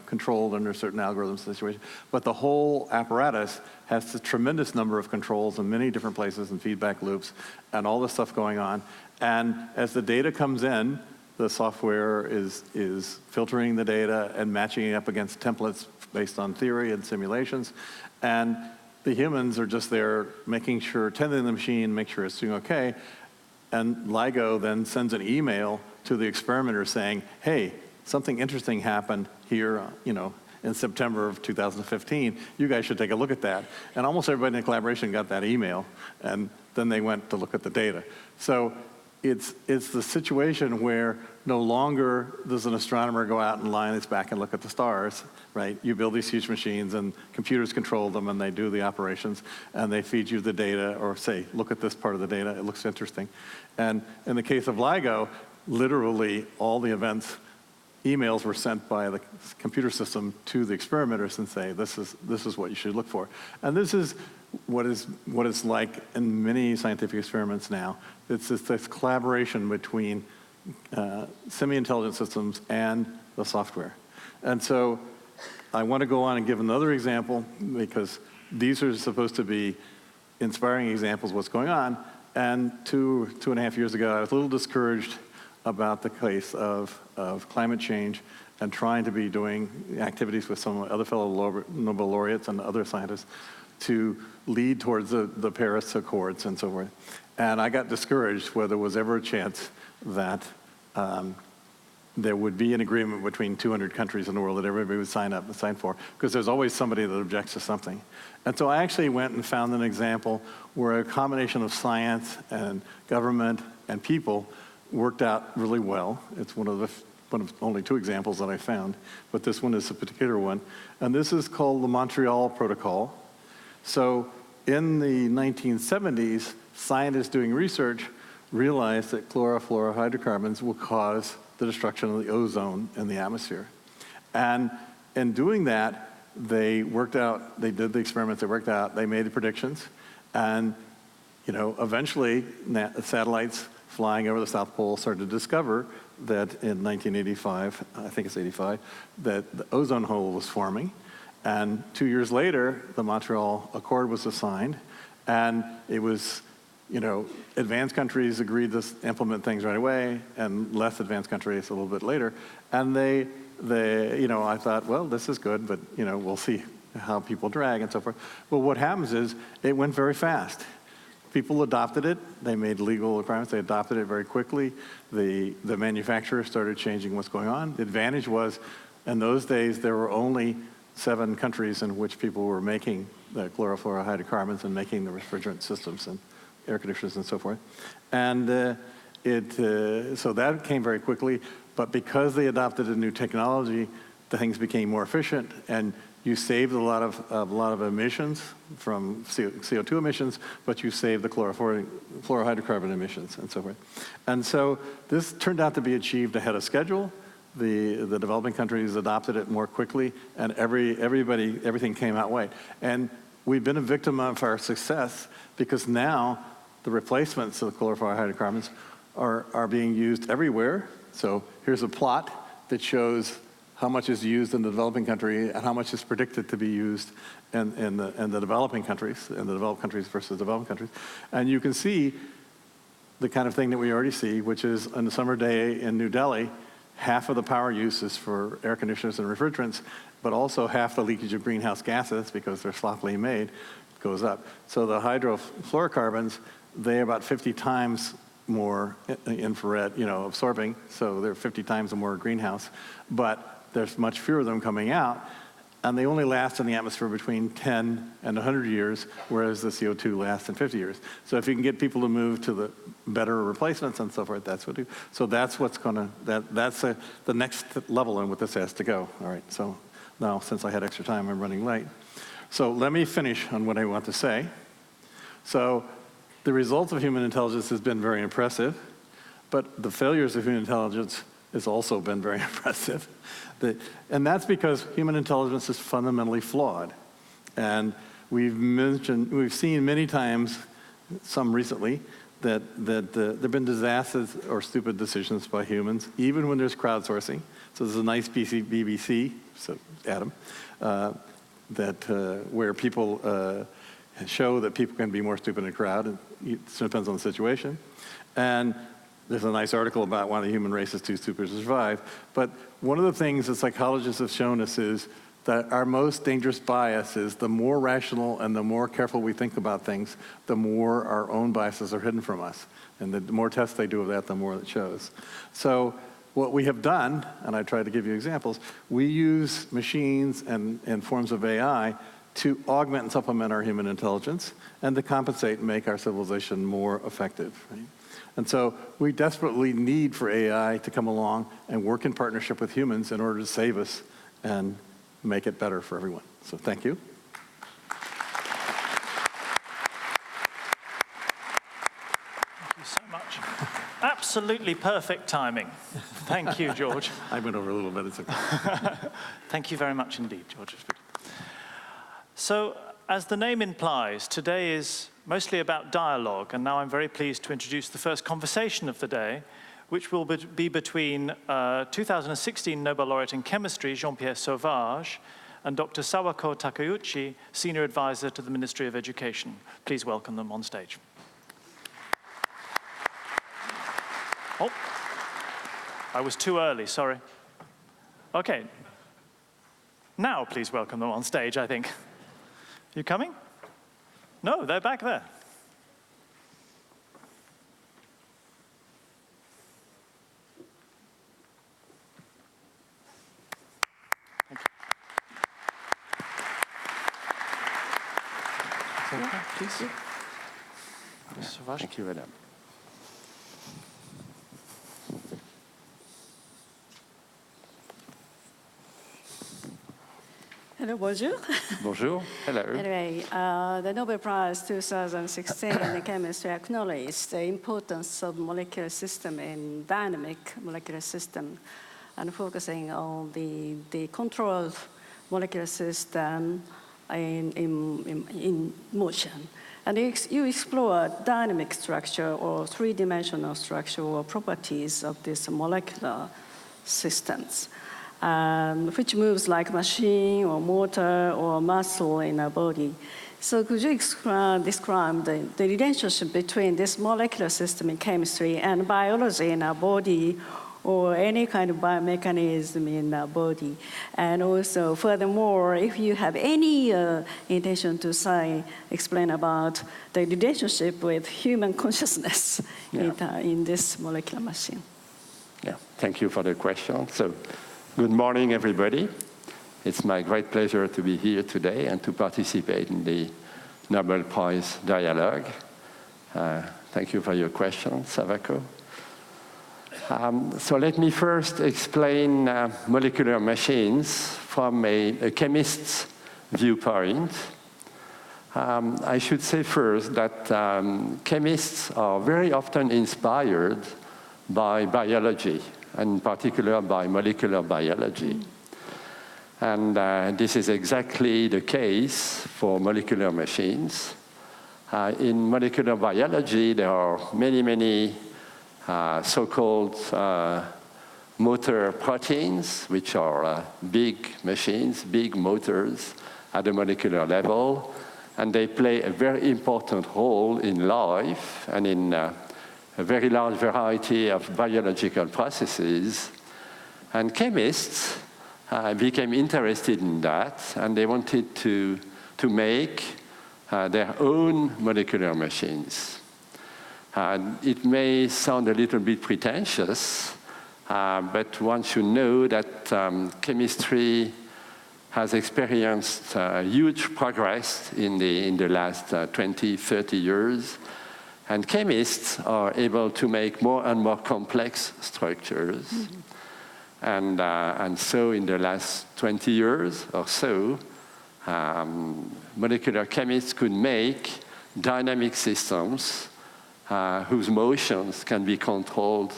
controlled under certain algorithms situation. But the whole apparatus has a tremendous number of controls in many different places and feedback loops and all this stuff going on. And as the data comes in, the software is filtering the data and matching it up against templates based on theory and simulations. And the humans are just there making sure, tending the machine, make sure it's doing okay. And LIGO then sends an email to the experimenter saying, hey, something interesting happened here, in September of 2015. You guys should take a look at that. And almost everybody in the collaboration got that email, and then they went to look at the data. So it's the situation where no longer does an astronomer go out and lie on his back and look at the stars, right? You build these huge machines and computers control them and they do the operations and they feed you the data or say, look at this part of the data, it looks interesting. And in the case of LIGO, literally all the events, emails were sent by the computer system to the experimenters and say, this is what you should look for. And this is what it's like in many scientific experiments now. It's this collaboration between semi-intelligent systems and the software. And so I want to go on and give another example because these are supposed to be inspiring examples of what's going on. And two and a half years ago, I was a little discouraged about the case of climate change and trying to be doing activities with some other fellow Nobel laureates and other scientists to lead towards the Paris Accords and so forth. And I got discouraged whether there was ever a chance that there would be an agreement between 200 countries in the world that everybody would sign up and sign for, because there's always somebody that objects to something. And so I actually went and found an example where a combination of science and government and people worked out really well. It's one of only two examples that I found, but this one is a particular one. And this is called the Montreal Protocol. So in the 1970s, scientists doing research realized that chlorofluorohydrocarbons will cause the destruction of the ozone in the atmosphere. And in doing that, they did the experiments, they worked out, they made the predictions, and eventually satellites flying over the South Pole started to discover that in 1985, I think it's 85, that the ozone hole was forming. And 2 years later, the Montreal Accord was signed, and it was, advanced countries agreed to implement things right away, and less advanced countries a little bit later. And I thought, well, this is good, but we'll see how people drag and so forth. But what happens is it went very fast. People adopted it. They made legal requirements. They adopted it very quickly. The manufacturers started changing what's going on. The advantage was, in those days, there were only 7 countries in which people were making the chlorofluorohydrocarbons and making the refrigerant systems and air conditioners and so forth. And so that came very quickly. But because they adopted a new technology, the things became more efficient, and You saved a lot of emissions from CO2 emissions, but you saved the fluorohydrocarbon emissions and so forth. And so this turned out to be achieved ahead of schedule. The developing countries adopted it more quickly, and everything came out right. And we've been a victim of our success because now the replacements of the chlorofluorhydrocarbons are being used everywhere. So here's a plot that shows how much is used in the developing country and how much is predicted to be used in the developing countries, in the developed countries versus developing countries. And you can see the kind of thing that we already see, which is on a summer day in New Delhi, half of the power use is for air conditioners and refrigerants, but also half the leakage of greenhouse gases, because they're sloppily made, goes up. So the hydrofluorocarbons, they're about 50 times more infrared, absorbing, so they're 50 times more greenhouse, but there's much fewer of them coming out, and they only last in the atmosphere between 10 and 100 years, whereas the CO2 lasts in 50 years. So if you can get people to move to the better replacements and so forth, that's what do. So that's what's that's the next level in what this has to go. All right, so now since I had extra time, I'm running late. So let me finish on what I want to say. So the results of human intelligence has been very impressive, but the failures of human intelligence has also been very impressive. And that's because human intelligence is fundamentally flawed. And we've seen many times, some recently, that there have been disasters or stupid decisions by humans, even when there's crowdsourcing. So there's a nice BBC, so Adam, where people show that people can be more stupid in a crowd. It depends on the situation. And there's a nice article about why the human race is too stupid to survive. But one of the things that psychologists have shown us is that our most dangerous bias is the more rational and the more careful we think about things, the more our own biases are hidden from us. And the more tests they do of that, the more it shows. So what we have done, and I tried to give you examples, we use machines and forms of AI to augment and supplement our human intelligence and to compensate and make our civilization more effective. Right? And so we desperately need for AI to come along and work in partnership with humans in order to save us and make it better for everyone. So thank you. Thank you so much. Absolutely perfect timing. Thank you, George. I went over a little bit. It's okay. Thank you very much indeed, George. So, as the name implies, today is mostly about dialogue, and now I'm very pleased to introduce the first conversation of the day, which will be between 2016 Nobel laureate in chemistry, Jean-Pierre Sauvage, and Dr. Sawako Takeuchi, Senior Advisor to the Ministry of Education. Please welcome them on stage. Oh, I was too early, sorry. Okay. Now please welcome them on stage, I think. You coming? No, they're back there. Thank you. Okay, please. Thank you, madam. Hello, bonjour. Bonjour. Hello. Anyway, the Nobel Prize 2016 in chemistry acknowledged the importance of molecular system in dynamic molecular system and focusing on the controlled molecular system in motion. And you explore dynamic structure or three-dimensional structure or properties of these molecular systems. Which moves like machine or motor or muscle in our body. So could you describe the relationship between this molecular system in chemistry and biology in our body or any kind of biomechanism in our body? And also, furthermore, if you have any intention to explain about the relationship with human consciousness in this molecular machine. Yeah, thank you for the question. So, good morning, everybody. It's my great pleasure to be here today and to participate in the Nobel Prize dialogue. Thank you for your question, Savako. So let me first explain molecular machines from a chemist's viewpoint. I should say first that chemists are very often inspired by biology, and in particular by molecular biology. And this is exactly the case for molecular machines. In molecular biology, there are many so-called motor proteins, which are big machines, big motors at the molecular level. And they play a very important role in life and in a very large variety of biological processes. And chemists became interested in that, and they wanted to make their own molecular machines. It may sound a little bit pretentious, but one should know that chemistry has experienced huge progress in the last 20, 30 years. And chemists are able to make more and more complex structures. And so in the last 20 years or so, molecular chemists could make dynamic systems whose motions can be controlled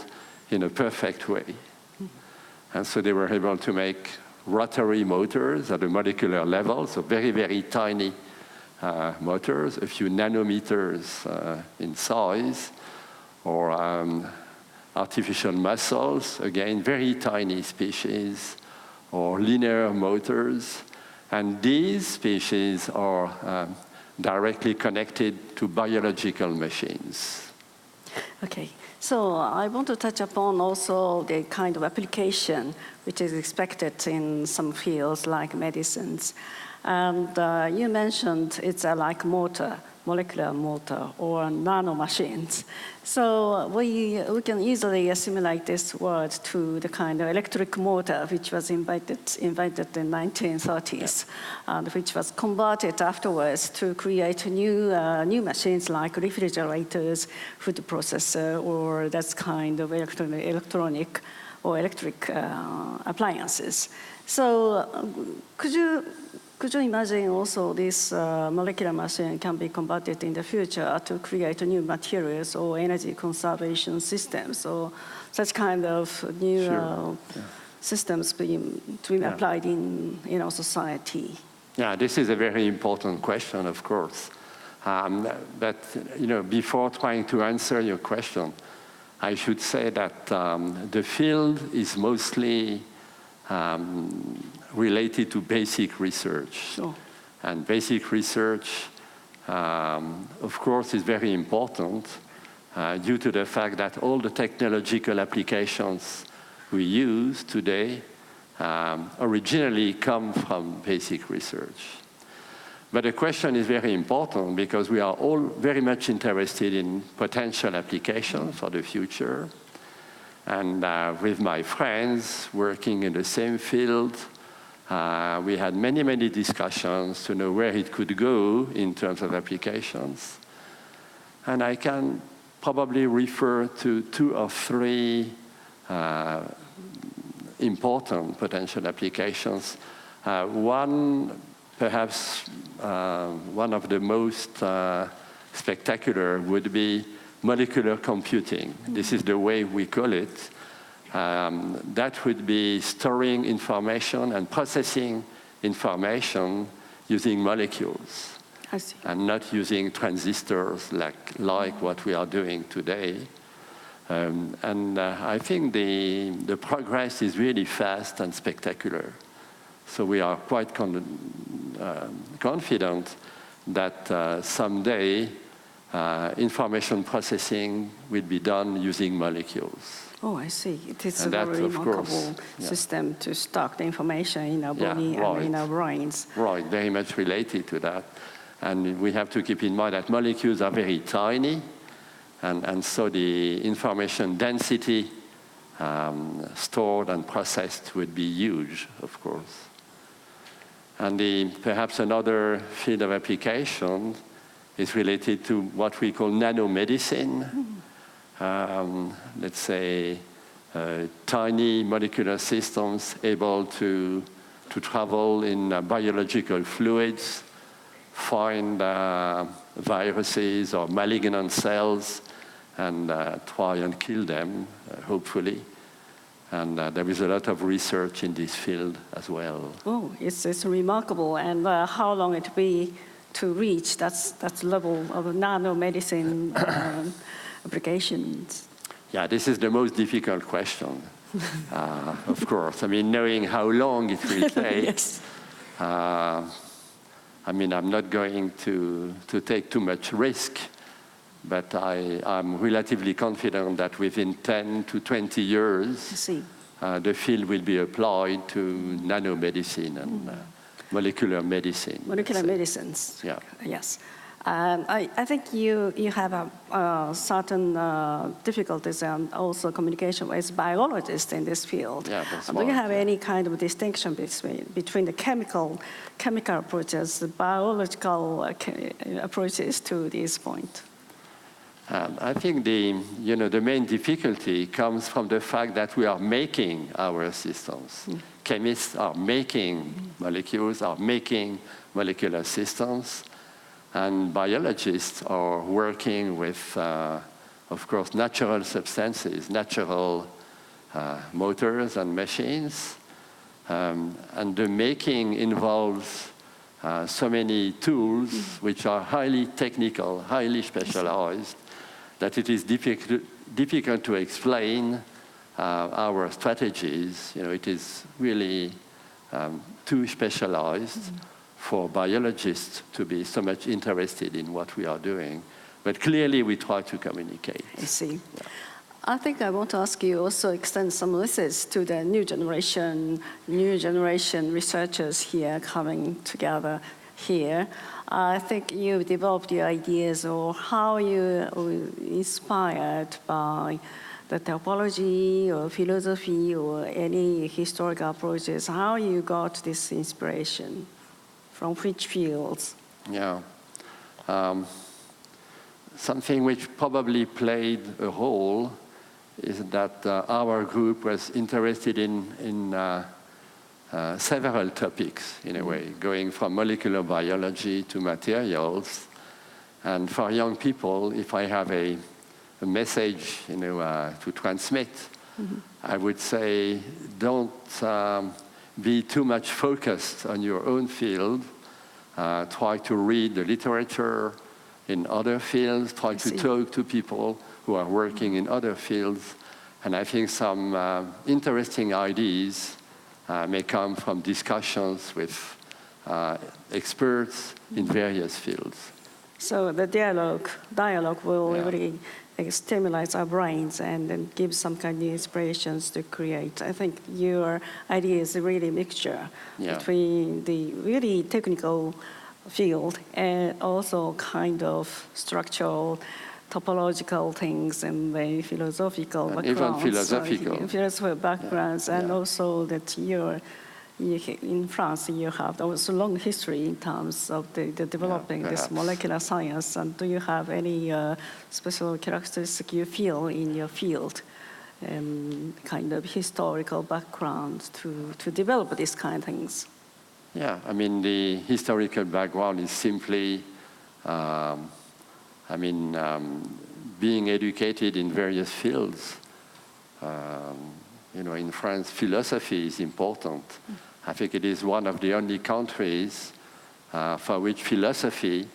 in a perfect way. And so they were able to make rotary motors at a molecular level, so very tiny motors, a few nanometers in size, or artificial muscles, again, very tiny species, or linear motors. And these species are directly connected to biological machines. Okay, so I want to touch upon also the kind of application which is expected in some fields like medicines. And you mentioned it's like motor, molecular motor, or nanomachines. So we can easily assimilate this word to the kind of electric motor which was invented in 1930s, and which was converted afterwards to create new machines like refrigerators, food processor, or that kind of electronic or electric appliances. So could you imagine also this molecular machine can be converted in the future to create new materials or energy conservation systems, or such kind of new systems to be applied in our society? Yeah, this is a very important question, of course. But before trying to answer your question, I should say that the field is mostly related to basic research. Sure. And basic research, of course, is very important due to the fact that all the technological applications we use today originally come from basic research. But the question is very important because we are all very much interested in potential applications for the future. And with my friends working in the same field, we had many discussions to know where it could go in terms of applications. And I can probably refer to 2 or 3 important potential applications. One, perhaps one of the most spectacular would be molecular computing. This is the way we call it. That would be storing information and processing information using molecules. I see. And not using transistors like what we are doing today. And I think the progress is really fast and spectacular. So we are quite confident that someday information processing will be done using molecules. Oh, I see. It is And a that, very of course, remarkable system to stock the information in our body and in our brains. Right, very much related to that. And we have to keep in mind that molecules are very tiny, and so the information density stored and processed would be huge, of course. And perhaps another field of application is related to what we call nanomedicine. Let's say tiny molecular systems able to to travel in biological fluids, find viruses or malignant cells, and try and kill them, hopefully. And there is a lot of research in this field as well. Oh, it's remarkable. And how long it be to reach that level of nanomedicine applications? Yeah, this is the most difficult question, of course. I mean, knowing how long it will take. Yes. I mean, I'm not going to take too much risk, but I'm relatively confident that within 10 to 20 years, the field will be applied to nanomedicine and molecular medicine. Molecular medicines. Yeah. Yes. I think you have certain difficulties and also communication with biologists in this field. Yeah, that's Do you right, have any kind of distinction between the chemical approaches, the biological approaches to this point? I think the main difficulty comes from the fact that we are making our systems. Chemists are making molecules, are making molecular systems, and biologists are working with, of course, natural substances, natural motors and machines. And the making involves so many tools which are highly technical, highly specialized, that it is difficult to explain our strategies. It is really too specialized for biologists to be so much interested in what we are doing. But clearly, we try to communicate. I see. Yeah. I think I want to ask you also extend some message to the new generation researchers here coming together here. I think you developed your ideas or how you were inspired by the topology or philosophy or any historical approaches, how you got this inspiration, from which fields? Yeah. Something which probably played a role is that our group was interested in several topics, in a way, going from molecular biology to materials. And for young people, if I have a message, to transmit, I would say, don't be too much focused on your own field. Try to read the literature in other fields. Try to talk to people who are working in other fields. And I think some interesting ideas may come from discussions with experts in various fields. So the dialogue will really stimulate our brains and then give some kind of inspirations to create. I think your idea is really a mixture between the really technical field and also kind of structural, topological things and the philosophical backgrounds. Even philosophical backgrounds, and also that in France you have also long history in terms of the developing this molecular science. And do you have any special characteristic you feel in your field, kind of historical background to develop these kind of things? Yeah, I mean, the historical background is simply, being educated in various fields. In France, philosophy is important. I think it is one of the only countries for which philosophy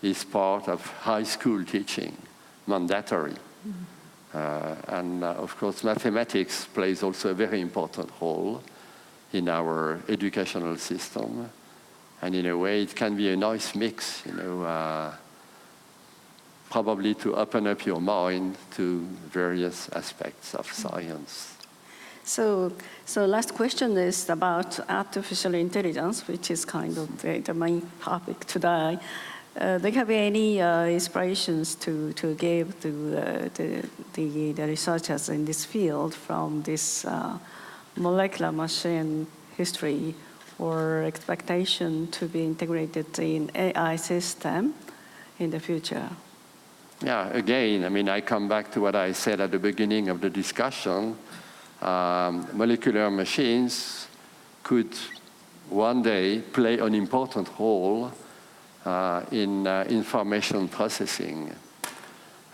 is part of high school teaching, mandatory. And of course, mathematics plays also a very important role in our educational system. And in a way, it can be a nice mix, probably to open up your mind to various aspects of science. So last question is about artificial intelligence, which is kind of the main topic today. Do you have any inspirations to give to the researchers in this field from this molecular machine history or expectation to be integrated in AI system in the future? Yeah, again, I come back to what I said at the beginning of the discussion. Molecular machines could one day play an important role in information processing.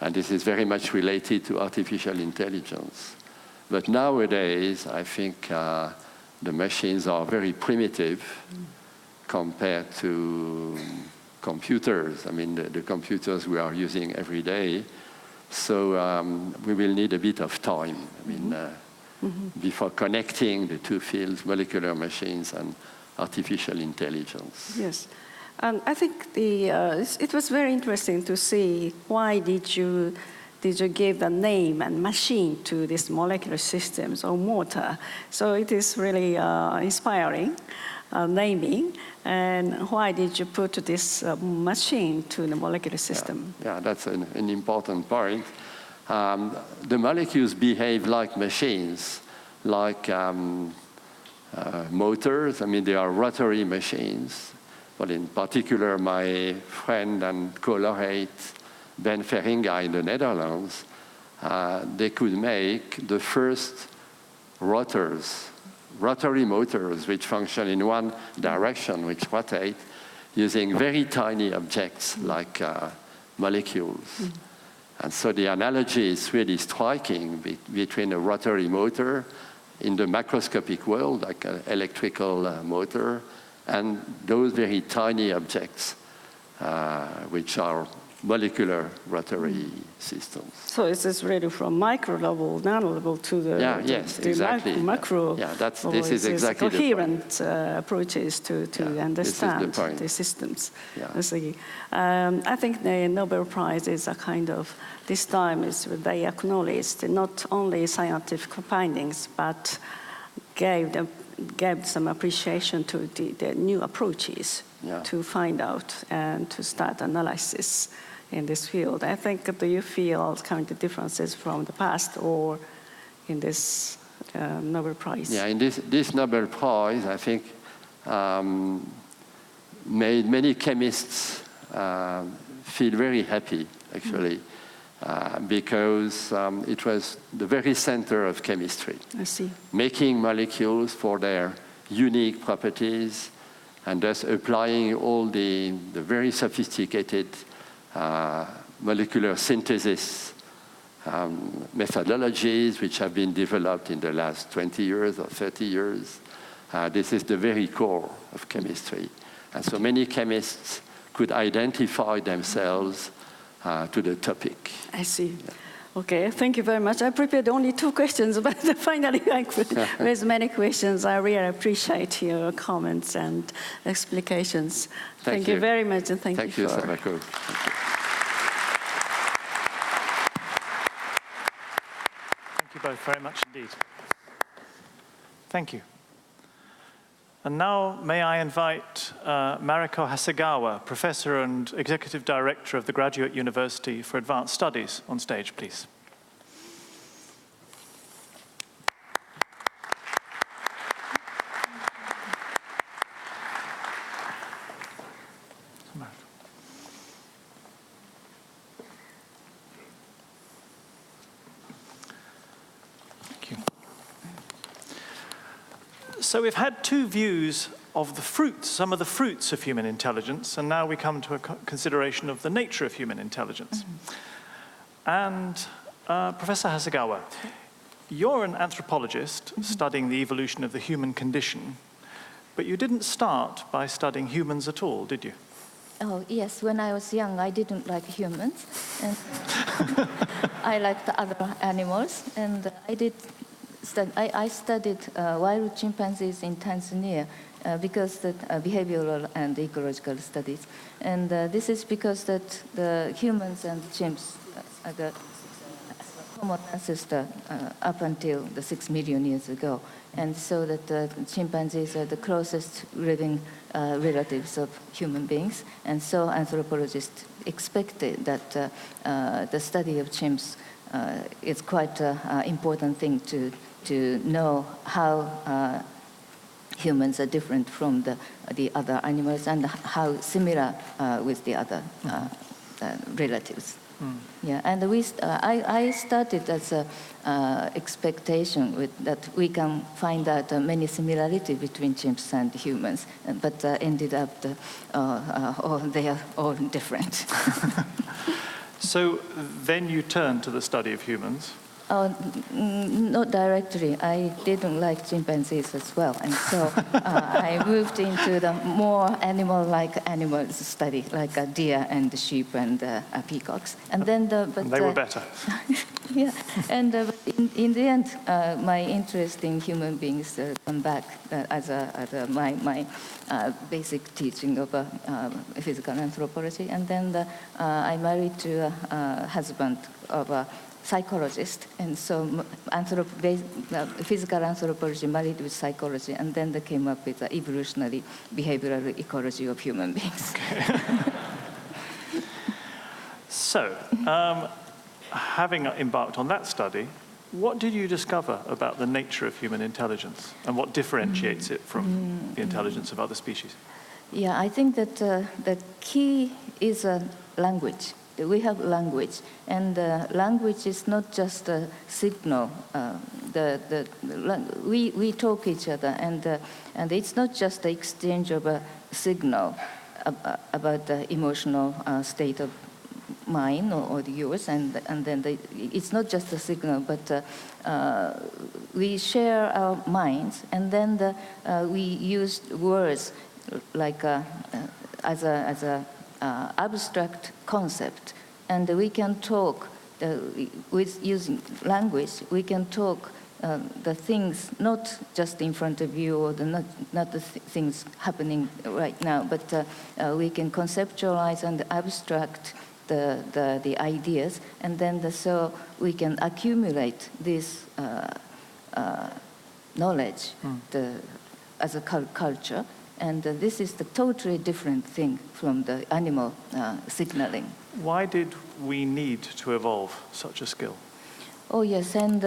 And this is very much related to artificial intelligence. But nowadays, I think the machines are very primitive compared to computers. I mean, the computers we are using every day. So we will need a bit of time. I mean, before connecting the two fields, molecular machines and artificial intelligence. Yes. And I think it was very interesting to see why did you give the name and machine to these molecular systems or motor. So it is really inspiring naming. And why did you put this machine to the molecular system? Yeah, that's an important point. The molecules behave like machines, like motors. I mean, they are rotary machines. But in particular, my friend and co-laureate Ben Feringa in the Netherlands, they could make the first rotary motors, which function in one direction, which rotate, using very tiny objects like molecules. And so the analogy is really striking between a rotary motor in the macroscopic world, like an electrical motor, and those very tiny objects, which are molecular rotary systems. So this is really from micro level, nano level to the macro. Yeah, this is exactly coherent approaches to understand the systems. Yeah. I think the Nobel Prize is a kind of, this time they acknowledged not only scientific findings, but gave some appreciation to the new approaches to find out and to start analysis in this field. I think, do you feel kind of differences from the past or in this Nobel Prize? Yeah, in this Nobel Prize, I think, made many chemists feel very happy, actually, because it was the very center of chemistry. I see. Making molecules for their unique properties and thus applying all the very sophisticated molecular synthesis methodologies which have been developed in the last 20 years or 30 years. This is the very core of chemistry. And so many chemists could identify themselves to the topic. I see. Yeah. Okay, thank you very much. I prepared only 2 questions, but finally I could raise many questions. I really appreciate your comments and explications. Thank you very much, and thank you for... Thank you. Thank you both very much indeed. Thank you. And now may I invite Mariko Hasegawa, Professor and Executive Director of the Graduate University for Advanced Studies, on stage, please. So we've had 2 views of the fruits, some of the fruits of human intelligence, and now we come to a consideration of the nature of human intelligence. And Professor Hasegawa, you're an anthropologist studying the evolution of the human condition, but you didn't start by studying humans at all, did you? Oh, yes. When I was young, I didn't like humans, and I liked other animals, and I studied wild chimpanzees in Tanzania because the behavioral and ecological studies. And this is because that the humans and chimps are the common ancestor up until the 6 million years ago. And so that the chimpanzees are the closest living relatives of human beings. And so anthropologists expected that the study of chimps is quite an important thing to know how humans are different from the other animals and how similar with the other relatives. Yeah, and I started as a expectation that we can find out many similarities between chimps and humans, but ended up they are all different. So then you turned to the study of humans. Not directly. I didn't like chimpanzees as well, and so I moved into the more animal-like animals study, like a deer and sheep and peacocks. And then They were better. Yeah, and in the end, my interest in human beings come back as my basic teaching of physical anthropology. And then I married to a husband of a psychologist, and so physical anthropology married with psychology, and then they came up with the evolutionary behavioral ecology of human beings. Okay. So, having embarked on that study, what did you discover about the nature of human intelligence, and what differentiates it from the intelligence of other species? Yeah, I think that the key is language. We have language, and language is not just a signal. We talk each other, and it's not just the exchange of a signal about the emotional state of mine or yours, and then it's not just a signal, but we share our minds, and then we use words like as a abstract concept, and we can talk with using language. We can talk the things not just in front of you, or not the things happening right now, but we can conceptualize and abstract the ideas, and then so we can accumulate this knowledge as a culture. And this is the totally different thing from the animal signaling. Why did we need to evolve such a skill? Oh yes, and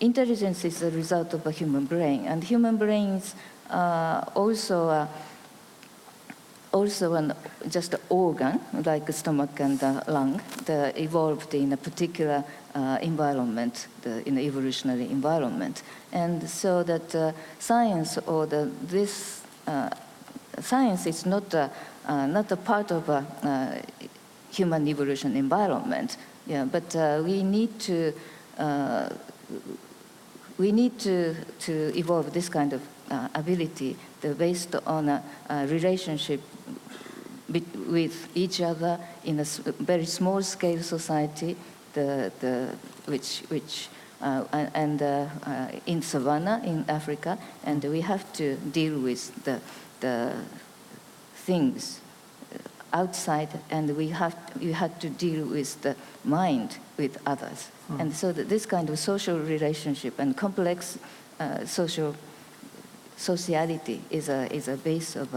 intelligence is a result of a human brain, and human brains also just an organ, like the stomach and the lung, evolved in a particular environment, in the evolutionary environment. And so that science science is not a part of a human evolution environment. Yeah, but we need to evolve this kind of ability based on a relationship with each other in a very small scale society, which in savanna in Africa, and we have to deal with the things outside, and you have to deal with the mind with others, and so this kind of social relationship and complex sociality is a base of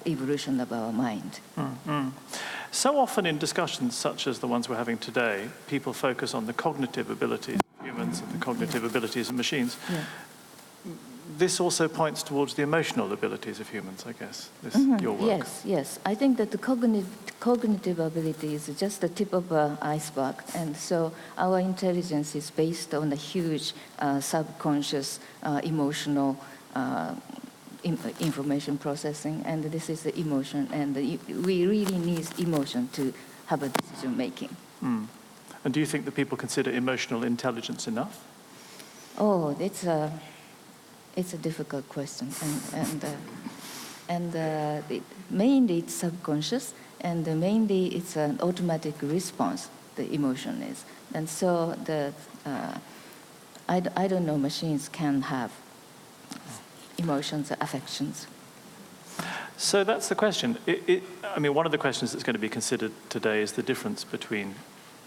evolution of our mind. So often in discussions such as the ones we're having today, people focus on the cognitive abilities of humans and the cognitive abilities of machines. Yeah. This also points towards the emotional abilities of humans, I guess, your work. Yes. I think that the cognitive ability is just the tip of the iceberg, and so our intelligence is based on a huge subconscious emotional information processing, and this is the emotion, and we really need emotion to have a decision making. And do you think that people consider emotional intelligence enough? Oh, it's a difficult question, and mainly it's subconscious, and mainly it's an automatic response. The emotion is, and so I don't know. Machines can have emotions or affections. So that's the question. I mean, one of the questions that's going to be considered today is the difference between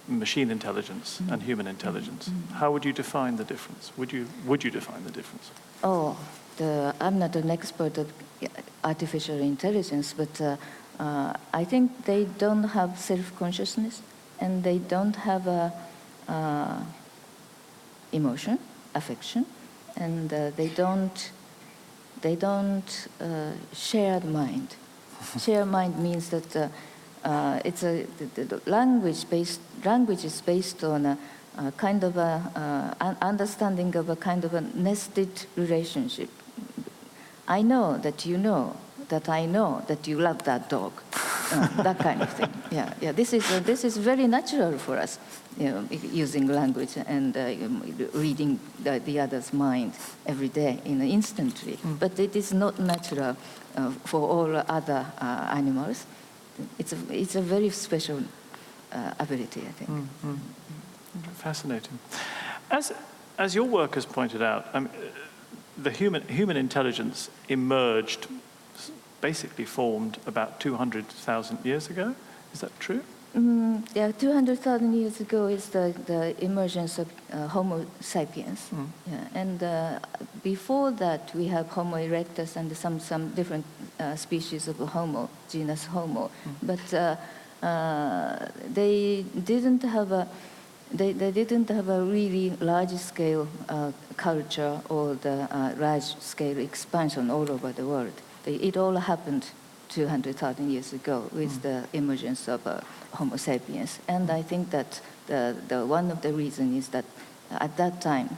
machine intelligence and human intelligence. How would you define the difference? Would you define the difference? Oh, I'm not an expert of artificial intelligence, but I think they don't have self-consciousness, and they don't have emotion, affection, and they don't share the mind. Share mind means that it's the language is based on a kind of an understanding of a kind of a nested relationship. I know that you know that I know that you love that dog, that kind of thing. Yeah. This is very natural for us, using language and reading the other's mind every day, instantly. But it is not natural for all other animals. It's a very special ability, I think. Fascinating. As your work has pointed out, the human intelligence emerged, basically formed about 200,000 years ago. Is that true? Yeah, 200,000 years ago is the emergence of Homo sapiens. Yeah, and before that, we have Homo erectus and some different species of Homo, genus Homo. But they didn't have a really large-scale culture or the large-scale expansion all over the world. It all happened 200,000 years ago with the emergence of Homo sapiens. And I think that the one of the reasons is that at that time,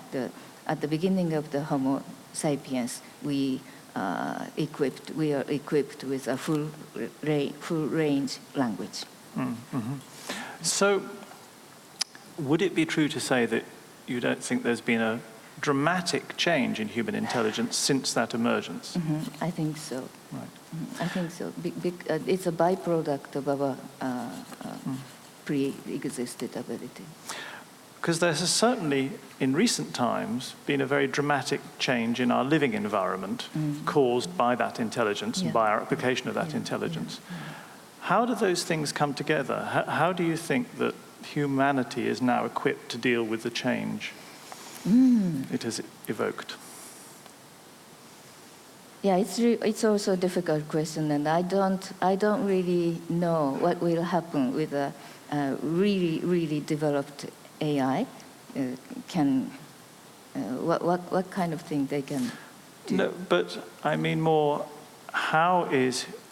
at the beginning of the Homo sapiens, we are equipped with a full range language. So, would it be true to say that you don't think there's been a dramatic change in human intelligence since that emergence? I think so. Right. I think so. It's a byproduct of our pre-existed ability. Because there has certainly, in recent times, been a very dramatic change in our living environment caused by that intelligence and by our application of that intelligence. How do those things come together? How do you think that humanity is now equipped to deal with the change it has evoked? Yeah, it's also a difficult question, and I don't really know what will happen with a really developed AI. What kind of thing they can do? No, but I mean more, how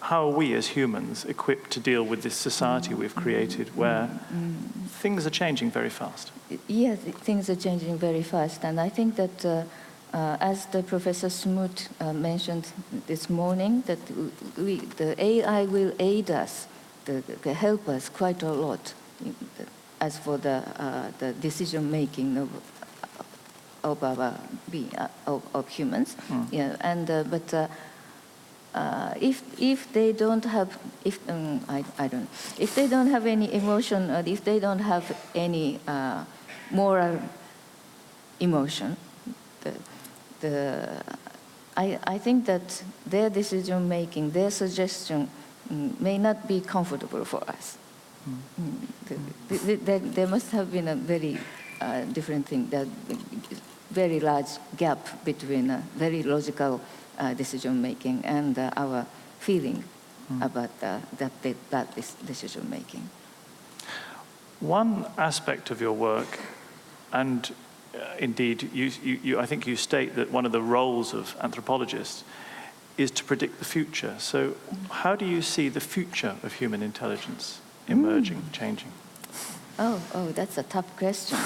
are we as humans equipped to deal with this society we've created where things are changing very fast? Yes, things are changing very fast, and I think that as the Professor Smoot mentioned this morning, that the AI will aid us, help us quite a lot as for the decision making of humans. Yeah, and but if they don't have if they don't have any emotion, or if they don't have any moral emotion, I think that their decision making, their suggestion may not be comfortable for us. There must have been a very different thing, that very large gap between very logical decision making and our feeling about that decision making. One aspect of your work, and indeed, I think you state that one of the roles of anthropologists is to predict the future. So how do you see the future of human intelligence emerging, changing? Oh, that's a tough question.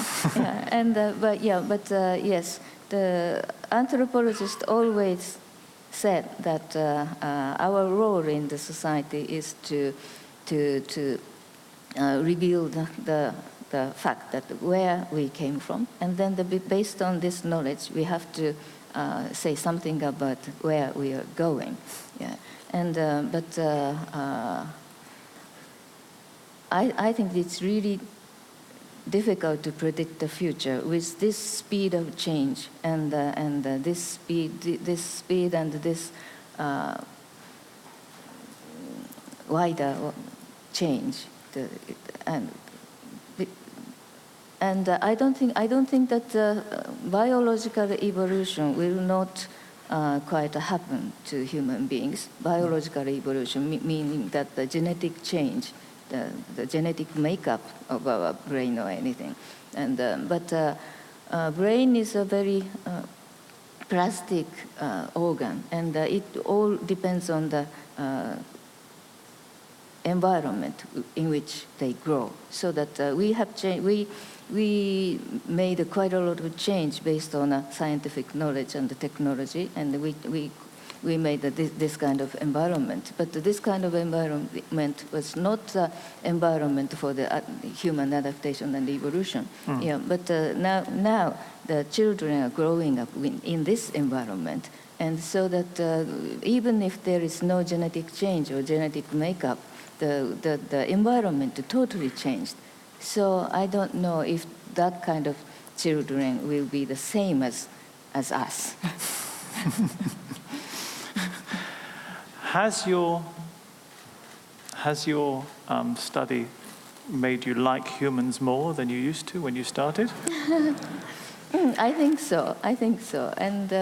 Yes, the anthropologist always said that our role in the society is to reveal the fact that where we came from, and then based on this knowledge, we have to say something about where we are going. Yeah, and I think it's really difficult to predict the future with this speed of change and this speed and this wider change. And I don't think that biological evolution will not quite happen to human beings. Biological evolution meaning that the genetic change, the genetic makeup of our brain or anything. And but brain is a very plastic organ, and it all depends on the environment in which they grow. So that we made quite a lot of change based on scientific knowledge and the technology, and we made this kind of environment. But this kind of environment was not the environment for the human adaptation and evolution. Yeah, but now the children are growing up in this environment. And so that even if there is no genetic change or genetic makeup, the environment totally changed. So I don't know if that kind of children will be the same as us. Has your study made you like humans more than you used to when you started? I think so. And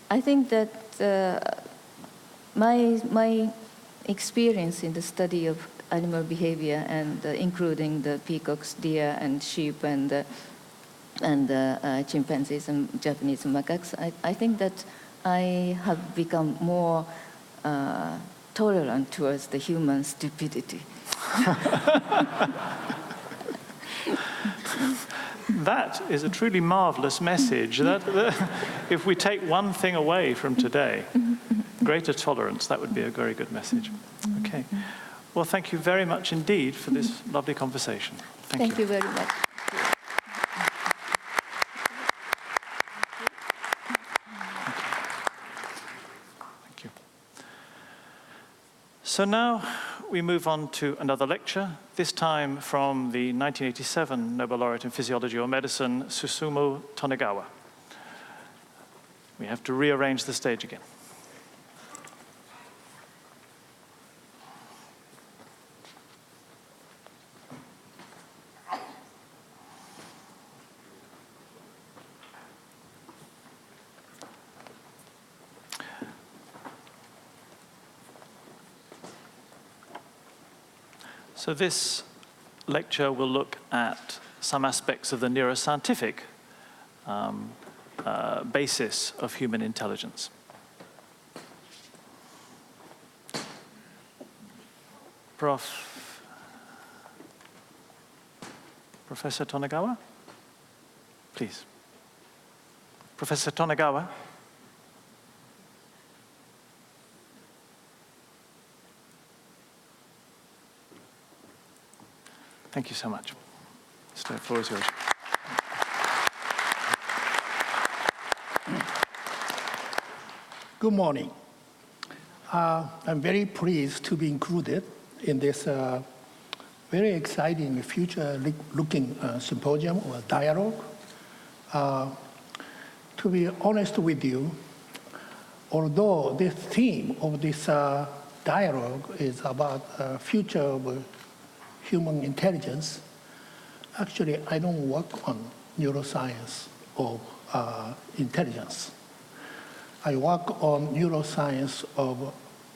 I think that my experience in the study of animal behavior, and including the peacocks, deer, and sheep, and chimpanzees and Japanese macaques, I think that I have become more tolerant towards the human stupidity. That is a truly marvelous message. That if we take one thing away from today, greater tolerance, that would be a very good message. Okay. Well, thank you very much indeed for this lovely conversation. Thank you very much. Thank you. So now we move on to another lecture, this time from the 1987 Nobel laureate in Physiology or Medicine, Susumu Tonegawa. We have to rearrange the stage again. So this lecture will look at some aspects of the neuroscientific basis of human intelligence. Professor Tonegawa, please. Professor Tonegawa. Thank you so much. The floor is yours. Good morning. I'm very pleased to be included in this very exciting future-looking symposium or dialogue. To be honest with you, although the theme of this dialogue is about future of human intelligence, actually I don't work on neuroscience of intelligence. I work on neuroscience of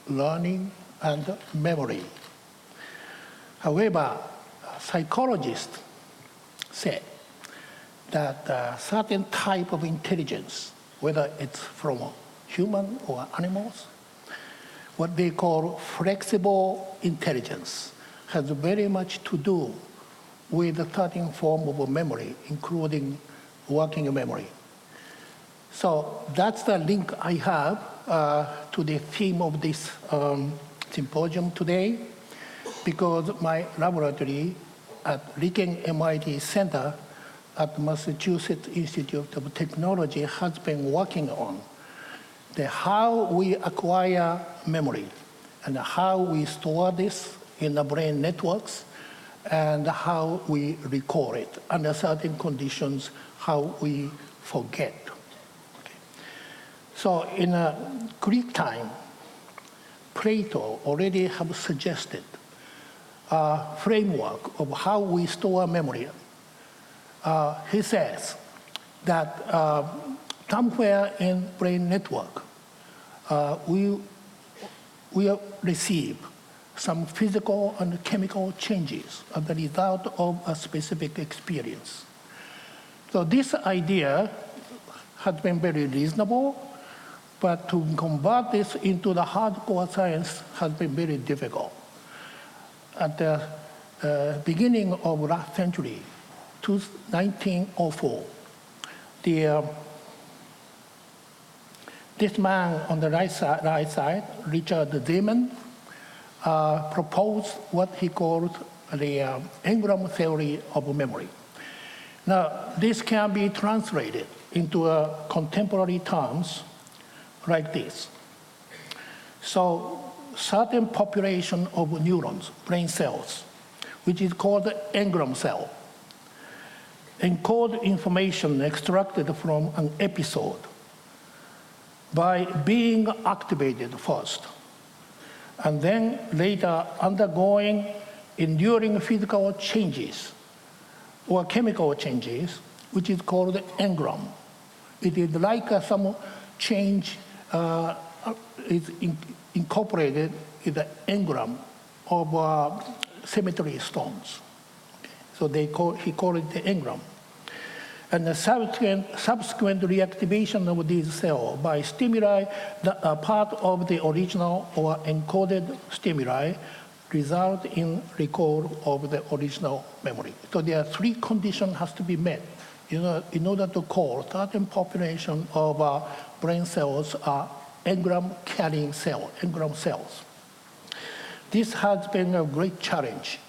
learning and memory. However, psychologists say that a certain type of intelligence, whether it's from human or animals, what they call flexible intelligence, has very much to do with a certain form of memory, including working memory. So that's the link I have to the theme of this symposium today, because my laboratory at Riken MIT Center at Massachusetts Institute of Technology has been working on how we acquire memory and how we store this in the brain networks, and how we recall it under certain conditions, how we forget. Okay. So in Greek time, Plato already have suggested a framework of how we store memory. He says that somewhere in brain network, we receive some physical and chemical changes as a result of a specific experience. So this idea has been very reasonable, But to convert this into the hardcore science has been very difficult. At the beginning of last century, 1904, this man on the right side, Richard Zeeman, proposed what he called the engram theory of memory. Now, this can be translated into contemporary terms like this. So, certain population of neurons, brain cells, which is called engram cell, encode information extracted from an episode by being activated first, and then later undergoing enduring physical changes or chemical changes, which is called engram. It is like some change is incorporated in the engram of cemetery stones. Okay. So he called it the engram. And the subsequent reactivation of these cells by stimuli that are part of the original or encoded stimuli result in recall of the original memory. So there are three conditions has to be met in order to call certain population of brain cells are engram-carrying cells, engram cells. This has been a great challenge,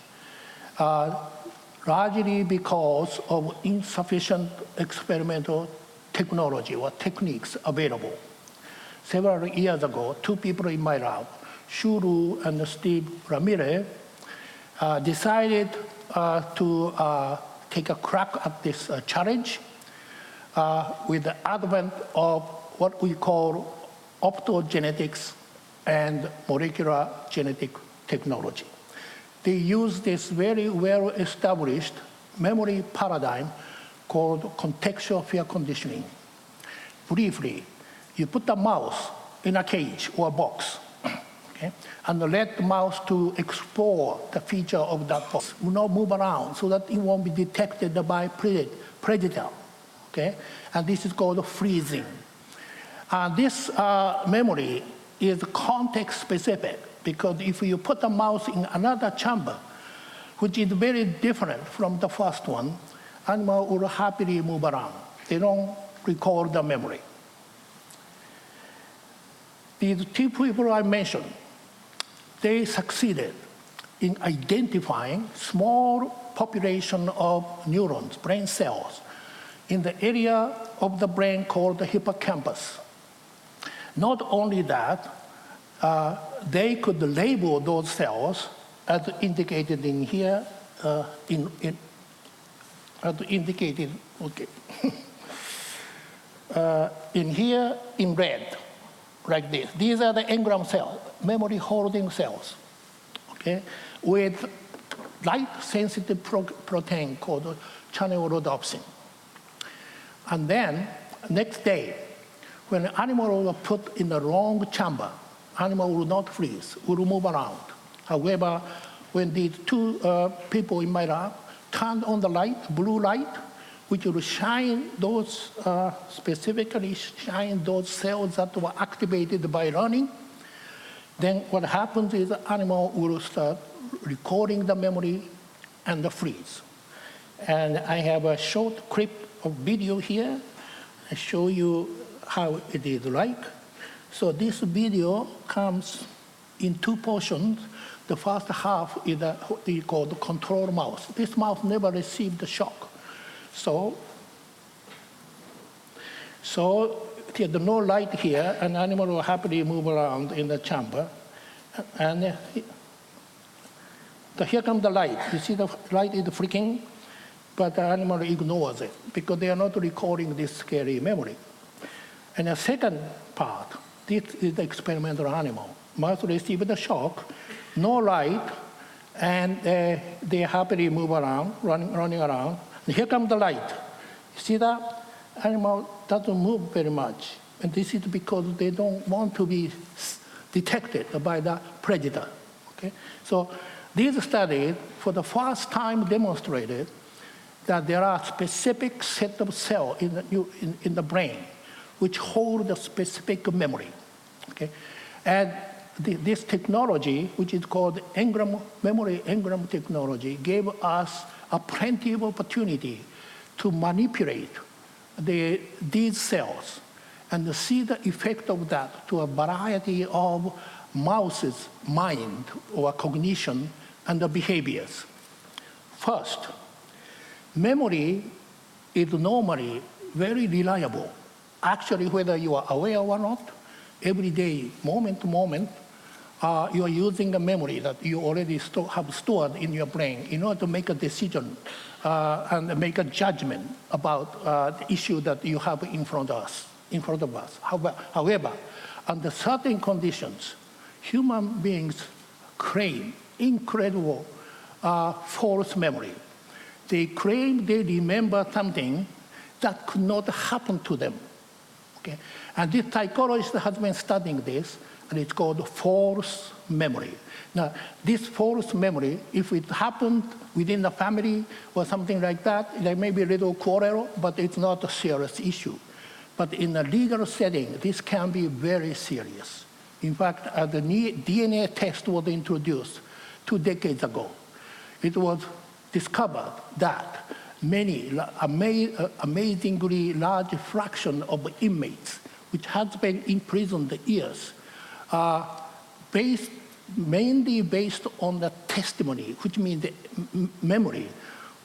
largely because of insufficient experimental technology or techniques available. Several years ago, two people in my lab, Shuru and Steve Ramirez, decided to take a crack at this challenge with the advent of what we call optogenetics and molecular genetic technology. They use this very well-established memory paradigm called contextual fear conditioning. Briefly, you put the mouse in a cage or a box, okay, and let the mouse to explore the feature of that box. It will not move around so that it won't be detected by predator, okay? And this is called freezing. This memory is context-specific, because if you put a mouse in another chamber, which is very different from the first one, animals will happily move around. They don't recall the memory. These two people I mentioned, they succeeded in identifying small population of neurons, brain cells, in the area of the brain called the hippocampus. Not only that, they could label those cells as indicated in here, as indicated, okay, in here in red, like this. These are the engram cells, memory holding cells, okay, with light-sensitive protein called channel rhodopsin. And then next day, when an animal was put in the wrong chamber, animal will not freeze, will move around. However, when these two people in my lab turned on the light, blue light, which will shine those, specifically shine those cells that were activated by running, then what happens is the animal will start recording the memory and the freeze. And I have a short clip of video here. I show you how it is like. So this video comes in two portions. The first half is what we call the control mouse. This mouse never received the shock. So there's no light here, and animal will happily move around in the chamber. And here comes the light. You see the light is flicking, but the animal ignores it because they are not recording this scary memory. And the second part, this is the experimental animal. Mouse received the shock, no light, and they happily move around, running around. And here comes the light. You see that? Animal doesn't move very much. And this is because they don't want to be detected by the predator. Okay? So these studies, for the first time, demonstrated that there are specific set of cells in the brain which hold a specific memory. Okay? And this technology, which is called memory engram technology, gave us a plenty of opportunity to manipulate these cells and see the effect of that to a variety of mouse's mind or cognition and the behaviors. First, memory is normally very reliable. Actually, whether you are aware or not, every day, moment to moment, you are using a memory that you already have stored in your brain in order to make a decision and make a judgment about the issue that you have in front of us. However, under certain conditions, human beings claim incredible false memory. They claim they remember something that could not happen to them. Okay? And this psychologist has been studying this, and it's called false memory. Now, this false memory, if it happened within the family or something like that, there may be a little quarrel, but it's not a serious issue. But in a legal setting, this can be very serious. In fact, the DNA test was introduced 2 decades ago. It was discovered that many, amazingly large fraction of inmates, which has been imprisoned years, mainly based on the testimony, which means the memory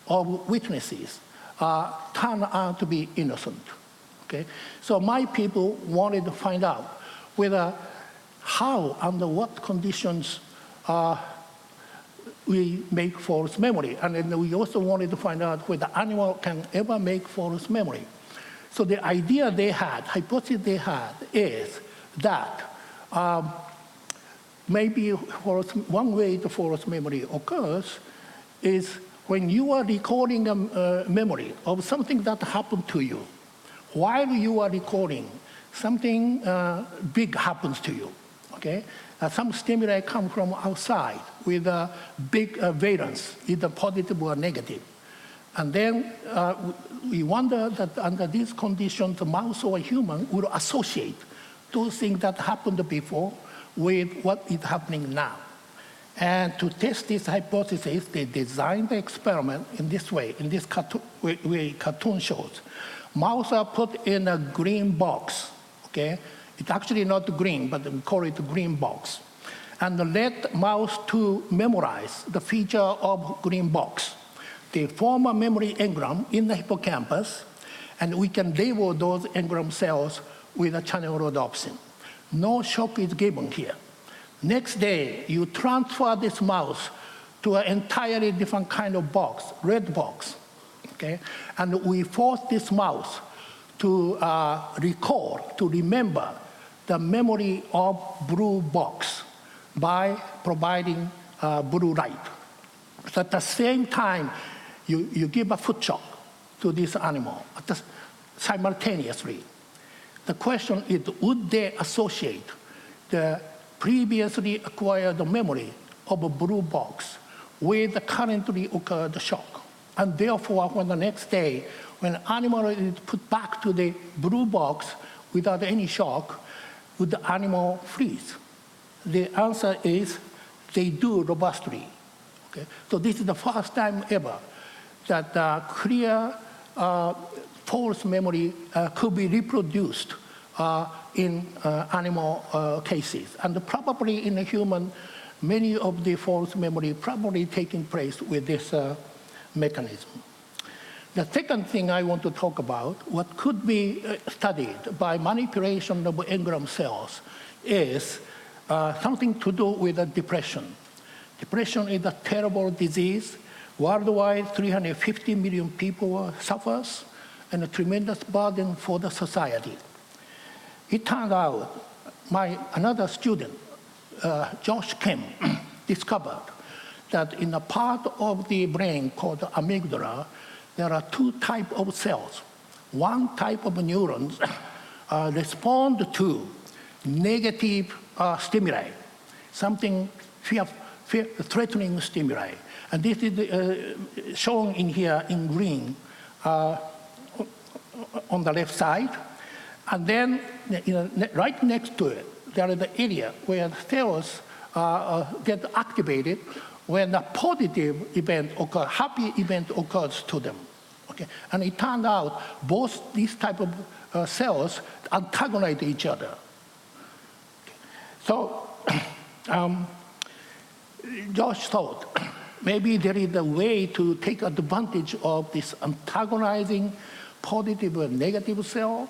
of witnesses, turn out to be innocent. Okay? So my people wanted to find out whether how, under what conditions we make false memory. And then we also wanted to find out whether animal can ever make false memory. So the idea they had, hypothesis they had, is that maybe one way the false memory occurs is when you are recording a memory of something that happened to you. While you are recording, something big happens to you. Okay? Some stimuli come from outside with a big valence, either positive or negative. And then we wonder that under these conditions, the mouse or a human will associate those things that happened before with what is happening now. And to test this hypothesis, they designed the experiment in this way, in this way cartoon shows. Mouse are put in a green box, okay? It's actually not green, but we call it a green box. And let mouse to memorize the feature of green box. They form a memory engram in the hippocampus, and we can label those engram cells with a channel rhodopsin. No shock is given here. Next day, you transfer this mouse to an entirely different kind of box, red box. Okay? And we force this mouse to recall, to remember the memory of blue box by providing blue light. So at the same time, you give a foot shock to this animal simultaneously. The question is, would they associate the previously acquired memory of a blue box with the currently occurred shock? And therefore, when the next day, when an animal is put back to the blue box without any shock, would the animal freeze? The answer is they do robustly. Okay? So this is the first time ever that clear false memory could be reproduced in animal cases. And probably in a human, many of the false memory probably taking place with this mechanism. The second thing I want to talk about, what could be studied by manipulation of engram cells, is something to do with depression. Depression is a terrible disease. Worldwide, 350 million people suffers, and a tremendous burden for the society. It turned out, another student, Josh Kim, discovered that in a part of the brain called the amygdala, there are 2 types of cells. One type of neurons respond to negative stimuli, something threatening stimuli. And this is shown in here in green on the left side. And then right next to it, there is the area where the cells get activated when a positive event occurs, happy event occurs to them. Okay? And it turned out both these type of cells antagonize each other. So Josh thought maybe there is a way to take advantage of this antagonizing positive and negative cell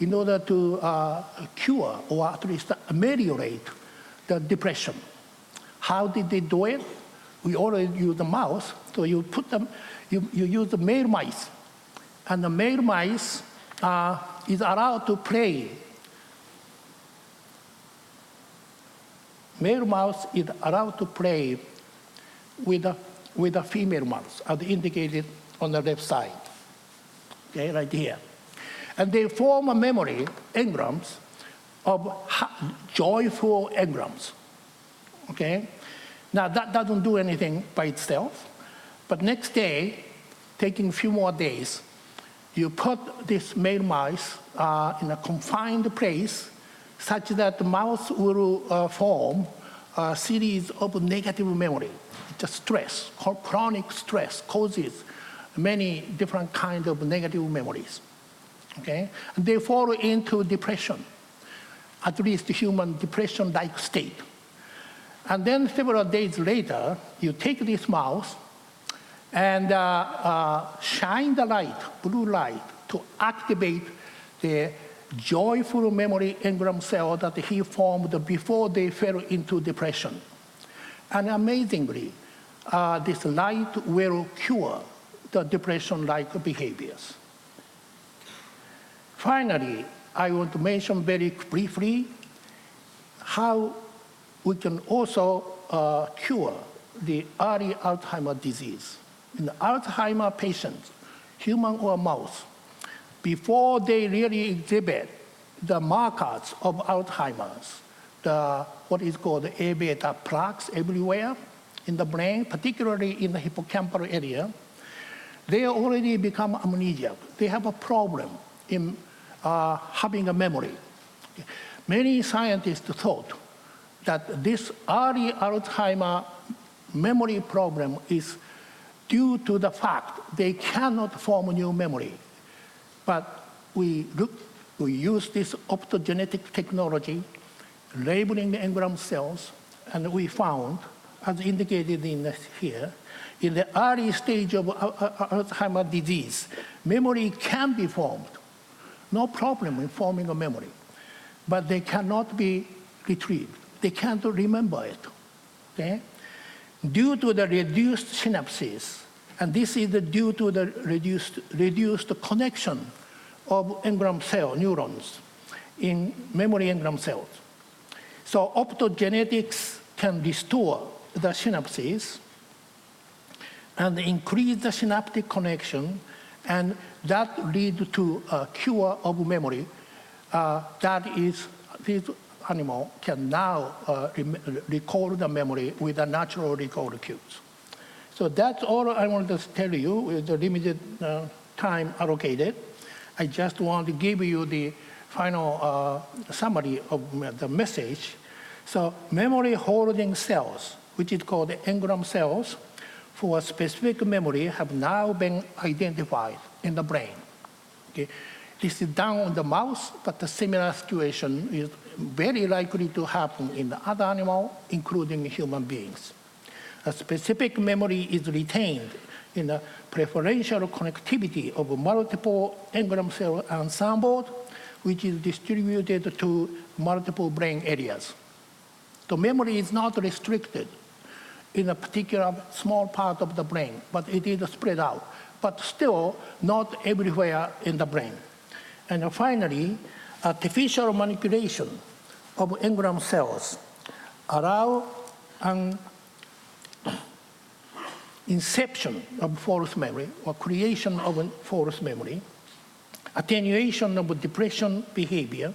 in order to cure or at least ameliorate the depression. How did they do it? We already use the mouse, so you put them, you use the male mice, and the male mice is allowed to play. Male mouse is allowed to play with a female mouse, as indicated on the left side, okay, right here. And they form a memory engrams of joyful engrams, okay? Now, that doesn't do anything by itself, but next day, taking a few more days, you put this male mouse in a confined place such that the mouse will form a series of negative memory. It's stress, chronic stress causes many different kinds of negative memories, okay? And they fall into depression, at least human depression-like state. And then several days later, you take this mouse and shine the light, blue light, to activate the joyful memory engram cell that he formed before they fell into depression. And amazingly, this light will cure the depression-like behaviors. Finally, I want to mention very briefly how we can also cure the early Alzheimer's disease. In the Alzheimer's patients, human or mouse, before they really exhibit the markers of Alzheimer's, what is called A-beta plaques everywhere in the brain, particularly in the hippocampal area, they already become amnesiac. They have a problem in having a memory. Many scientists thought that this early Alzheimer's memory problem is due to the fact they cannot form new memory. But we use this optogenetic technology, labeling the engram cells, and we found, as indicated in here, in the early stage of Alzheimer's disease, memory can be formed. No problem in forming a memory, but they cannot be retrieved. They can't remember it, okay? Due to the reduced synapses, and this is due to the reduced connection of engram cell neurons in memory engram cells. So optogenetics can restore the synapses and increase the synaptic connection, and that leads to a cure of memory. This animal can now recall the memory with the natural recall cues. So that's all I wanted to tell you with the limited time allocated. I just want to give you the final summary of the message. So memory holding cells, which is called engram cells, for a specific memory have now been identified in the brain. Okay? This is done on the mouse, but the similar situation is very likely to happen in the other animal, including human beings. A specific memory is retained in the preferential connectivity of multiple engram cell ensemble, which is distributed to multiple brain areas. The memory is not restricted in a particular small part of the brain, but it is spread out, but still not everywhere in the brain. And finally, artificial manipulation of engram cells allow an inception of false memory or creation of a false memory, attenuation of depression behavior,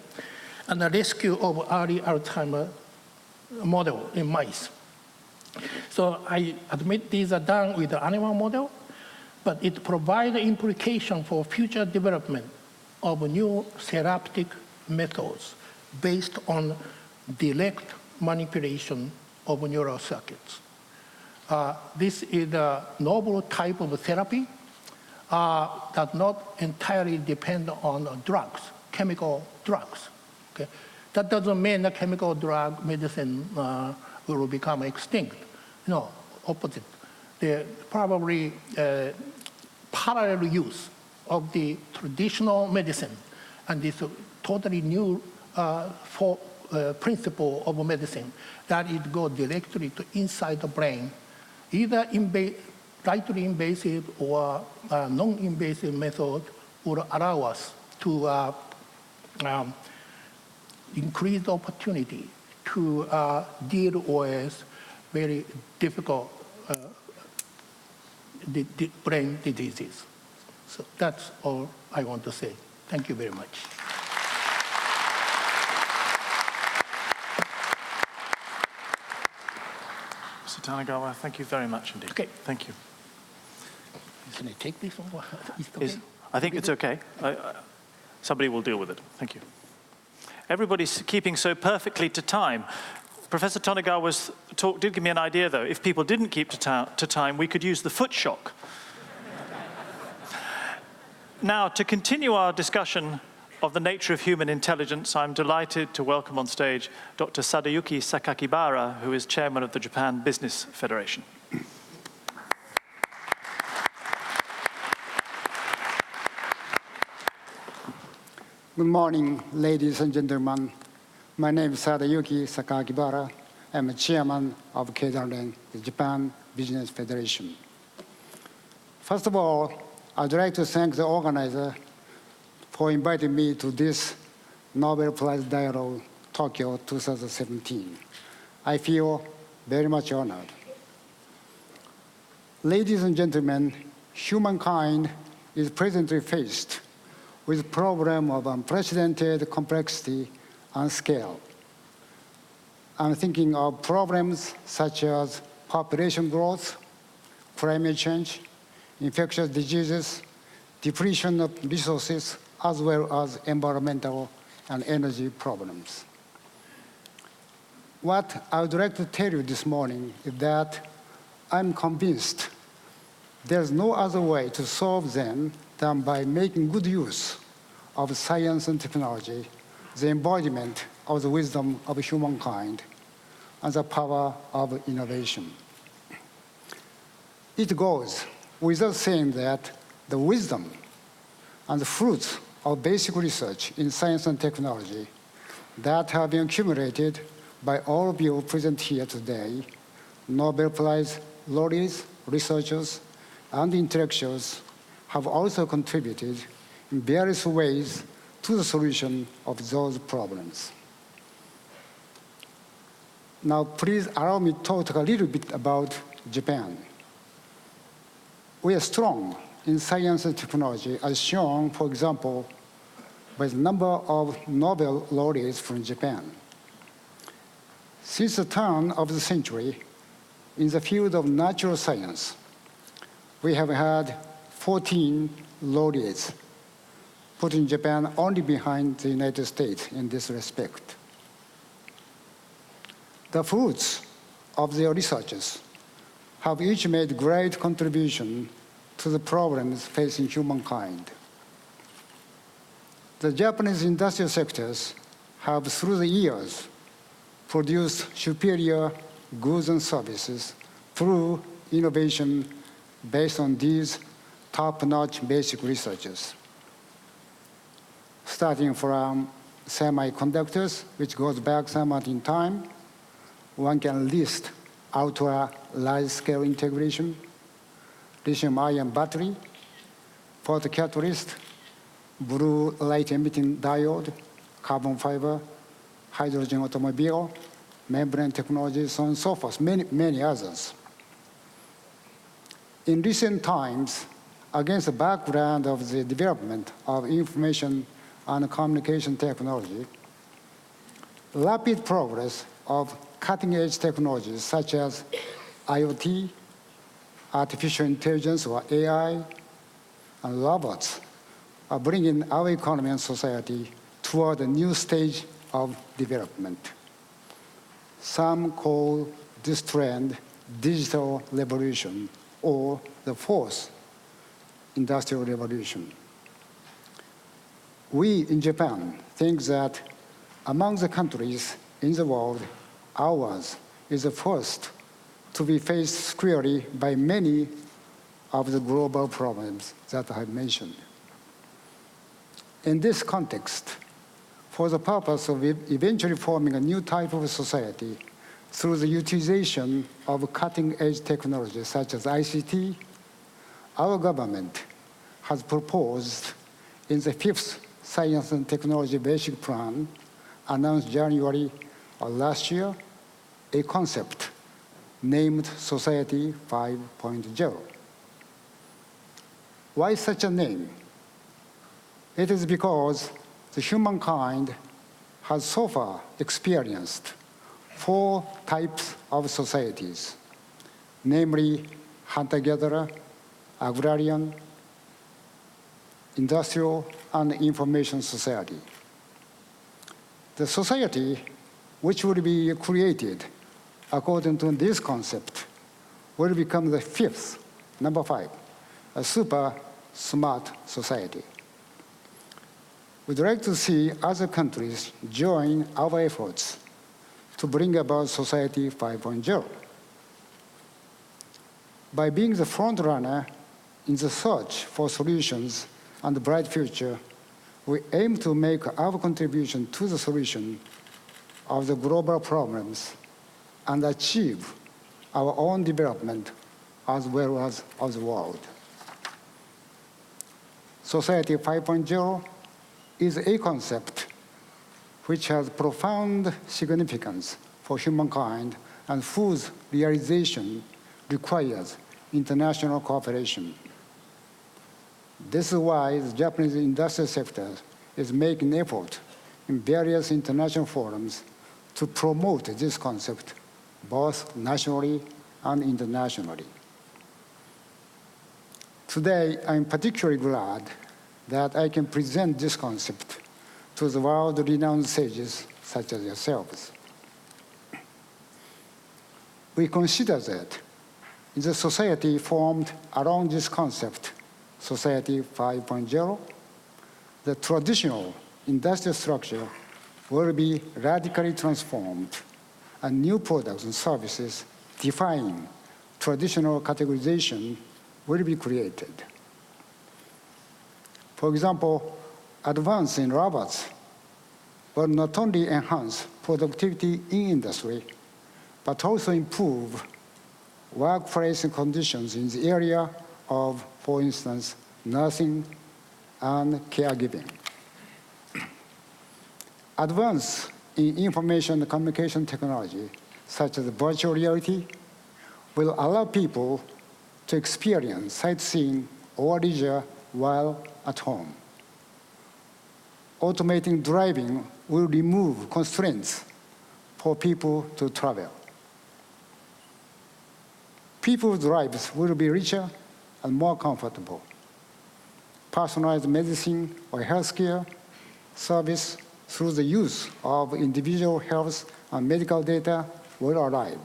and the rescue of early Alzheimer's model in mice. So I admit these are done with the animal model, but it provides implication for future development of new therapeutic methods based on direct manipulation of neural circuits. This is a novel type of therapy that not entirely depend on drugs, chemical drugs. Okay? That doesn't mean that chemical drug medicine will become extinct. No, opposite. There probably parallel use of the traditional medicine and this totally new principle of medicine that it goes directly to inside the brain, either slightly invasive or non-invasive method would allow us to increase the opportunity to deal with very difficult brain diseases. So that's all I want to say. Thank you very much. Mr. Tanagawa, thank you very much indeed. Okay. Thank you. Can I take this one? Is it okay? I think it's okay. Somebody will deal with it. Thank you. Everybody's keeping so perfectly to time. Professor Tanagawa's talk did give me an idea, though. If people didn't keep to time, we could use the foot shock. Now, to continue our discussion of the nature of human intelligence, I'm delighted to welcome on stage Dr. Sadayuki Sakakibara, who is chairman of the Japan Business Federation. Good morning, ladies and gentlemen. My name is Sadayuki Sakakibara. I'm the chairman of KDRN, the Japan Business Federation. First of all, I'd like to thank the organizer for inviting me to this Nobel Prize Dialogue, Tokyo 2017. I feel very much honored. Ladies and gentlemen, humankind is presently faced with a problem of unprecedented complexity and scale. I'm thinking of problems such as population growth, climate change, infectious diseases, depletion of resources, as well as environmental and energy problems. What I would like to tell you this morning is that I'm convinced there's no other way to solve them than by making good use of science and technology, the embodiment of the wisdom of humankind, and the power of innovation. It goes without saying that the wisdom and the fruits of basic research in science and technology that have been accumulated by all of you present here today, Nobel Prize laureates, researchers, and intellectuals, have also contributed in various ways to the solution of those problems. Now, please allow me to talk a little bit about Japan. We are strong in science and technology, as shown, for example, by the number of Nobel laureates from Japan. Since the turn of the century, in the field of natural science, we have had 14 laureates, putting Japan only behind the United States in this respect. The fruits of their researches have each made great contribution to the problems facing humankind. The Japanese industrial sectors have, through the years, produced superior goods and services through innovation based on these top-notch basic researches. Starting from semiconductors, which goes back somewhat in time, one can list ultra-large-scale integration, lithium-ion battery, photocatalyst, blue light-emitting diode, carbon fiber, hydrogen automobile, membrane technology, so on and so forth, many others. In recent times, against the background of the development of information and communication technology, rapid progress of cutting-edge technologies such as IoT, artificial intelligence or AI, and robots are bringing our economy and society toward a new stage of development. Some call this trend digital revolution or the fourth industrial revolution. We in Japan think that among the countries in the world, ours is the first to be faced squarely by many of the global problems that I have mentioned. In this context, for the purpose of eventually forming a new type of society through the utilization of cutting-edge technologies such as ICT, our government has proposed in the fifth Science and Technology Basic Plan, announced January of last year, a concept named Society 5.0. Why such a name? It is because the humankind has so far experienced four types of societies, namely hunter-gatherer, agrarian, industrial, and information society. The society which will be created according to this concept will become the fifth, number 5, a super smart society. We'd like to see other countries join our efforts to bring about Society 5.0. By being the front runner in the search for solutions and a bright future, we aim to make our contribution to the solution of the global problems and achieve our own development as well as of the world. Society 5.0 is a concept which has profound significance for humankind and whose realization requires international cooperation. This is why the Japanese industrial sector is making effort in various international forums to promote this concept both nationally and internationally. Today, I'm particularly glad that I can present this concept to the world-renowned sages such as yourselves. We consider that in the society formed around this concept, Society 5.0, the traditional industrial structure will be radically transformed and new products and services defying traditional categorization will be created. For example, advance in robots will not only enhance productivity in industry, but also improve workplace conditions in the area of, for instance, nursing and caregiving. Advance in information and communication technology, such as virtual reality, will allow people to experience sightseeing or leisure while at home. Automating driving will remove constraints for people to travel. People's lives will be richer and more comfortable. Personalized medicine or healthcare service through the use of individual health and medical data will arrive.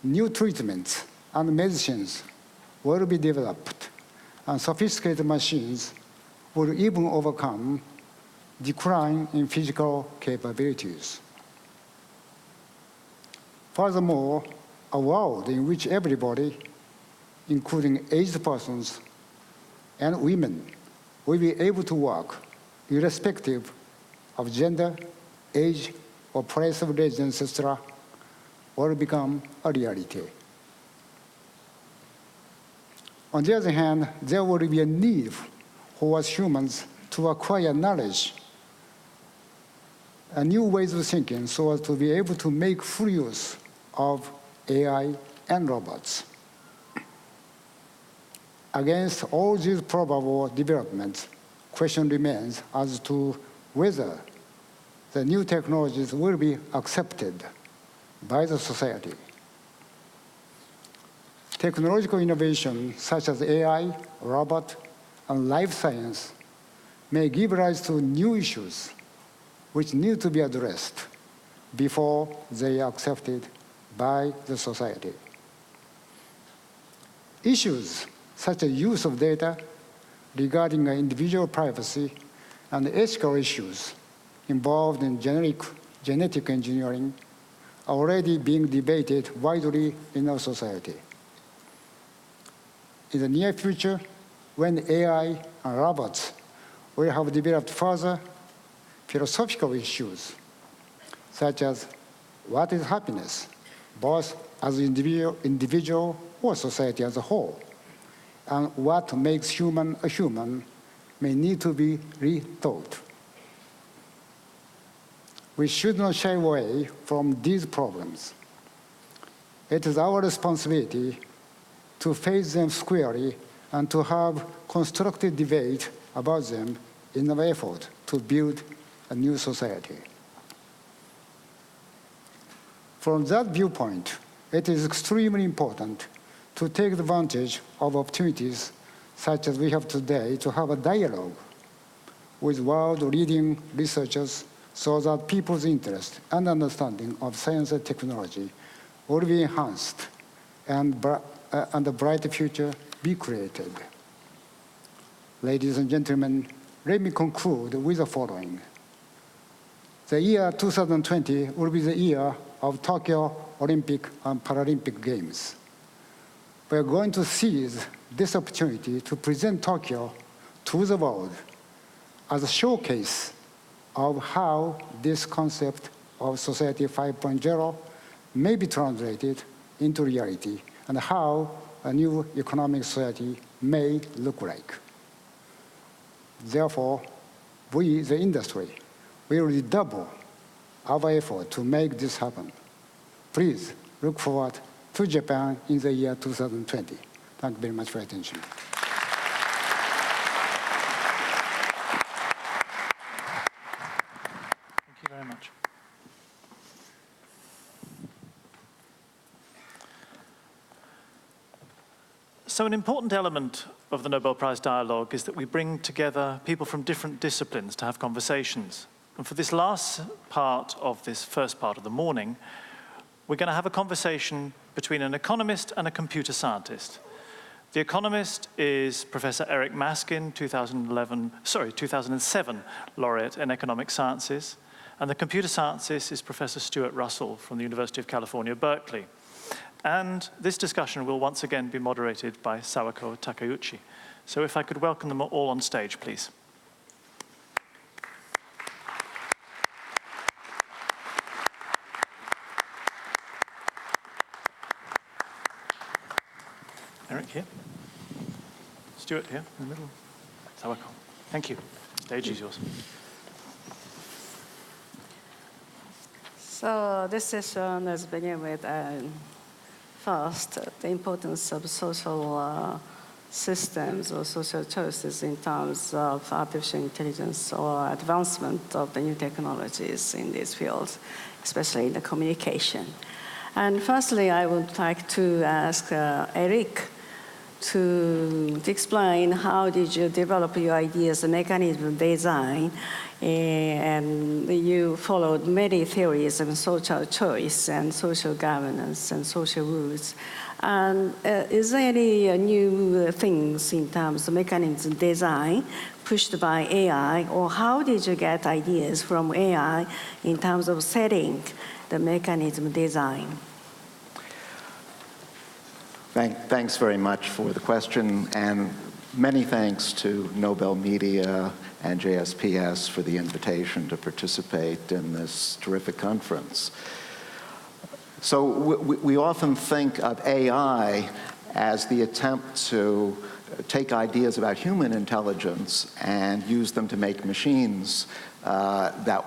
New treatments and medicines will be developed, and sophisticated machines will even overcome decline in physical capabilities. Furthermore, a world in which everybody, including aged persons and women, will be able to work irrespective of gender, age, or place of residence, etc., will become a reality. On the other hand, there will be a need for us humans to acquire knowledge and new ways of thinking so as to be able to make full use of AI and robots. Against all these probable developments, question remains as to whether the new technologies will be accepted by the society. Technological innovation such as AI, robot, and life science may give rise to new issues which need to be addressed before they are accepted by the society. Issues such as use of data regarding individual privacy and ethical issues involved in genetic engineering are already being debated widely in our society. In the near future, when AI and robots will have developed further philosophical issues, such as what is happiness, both as an individual or society as a whole, and what makes human a human may need to be rethought. We should not shy away from these problems. It is our responsibility to face them squarely and to have constructive debate about them in our effort to build a new society. From that viewpoint, it is extremely important to take advantage of opportunities such as we have today to have a dialogue with world-leading researchers so that people's interest and understanding of science and technology will be enhanced and a brighter future be created. Ladies and gentlemen, let me conclude with the following. The year 2020 will be the year of Tokyo Olympic and Paralympic Games. We are going to seize this opportunity to present Tokyo to the world as a showcase of how this concept of Society 5.0 may be translated into reality and how a new economic society may look like. Therefore, we, the industry, will redouble our effort to make this happen. Please look forward to Japan in the year 2020. Thank you very much for your attention. Thank you very much. So an important element of the Nobel Prize Dialogue is that we bring together people from different disciplines to have conversations. And for this last part of this first part of the morning, we're going to have a conversation between an economist and a computer scientist. The economist is Professor Eric Maskin, 2007 laureate in economic sciences, and the computer scientist is Professor Stuart Russell from the University of California, Berkeley. And this discussion will once again be moderated by Sawako Takeuchi. So if I could welcome them all on stage, please. Eric here. Stuart here in the middle. Sawako. Thank you. Stage is yours. So this session, let's begin with first, the importance of social systems or social choices in terms of artificial intelligence or advancement of the new technologies in these fields, especially in the communication. And firstly, I would like to ask Eric to explain how did you develop your ideas, the mechanism of design, and you followed many theories of social choice and social governance and social rules. And is there any new things in terms of mechanism design pushed by AI, or how did you get ideas from AI in terms of setting the mechanism design? Thanks very much for the question, and many thanks to Nobel Media and JSPS for the invitation to participate in this terrific conference. So we often think of AI as the attempt to take ideas about human intelligence and use them to make machines that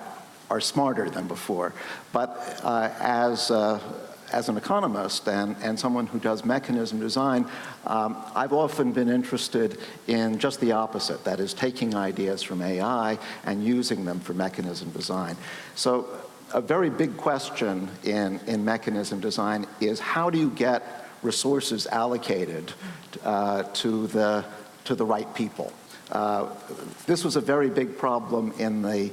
are smarter than before. But as an economist and someone who does mechanism design, I've often been interested in just the opposite, that is taking ideas from AI and using them for mechanism design. So a very big question in mechanism design is how do you get resources allocated to the right people? This was a very big problem in the